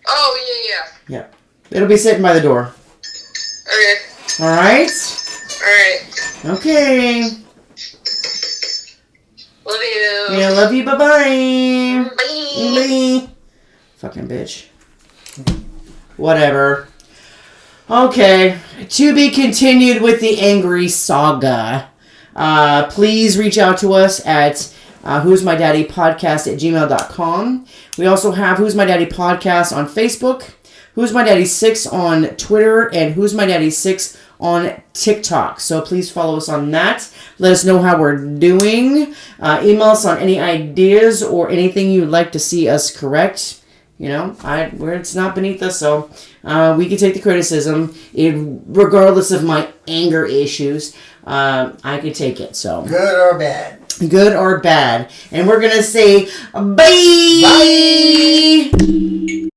Oh, yeah. Yeah. It'll be sitting by the door. Okay. Alright? Alright. Okay. Love you. Yeah, love you. Bye-bye. Bye. Bye. Fucking bitch. Whatever. Okay. To be continued with the angry saga. Please reach out to us at Who's My Daddy Podcast at gmail.com. We also have Who's My Daddy Podcast on Facebook, Who's My Daddy 6 on Twitter, and Who's My Daddy 6 on TikTok. So please follow us on that. Let us know how we're doing. Email us on any ideas or anything you'd like to see us correct. You know, it's not beneath us, so we can take the criticism. Regardless of my anger issues, I can take it. So Good or bad. Good or bad. And we're going to say bye! Bye!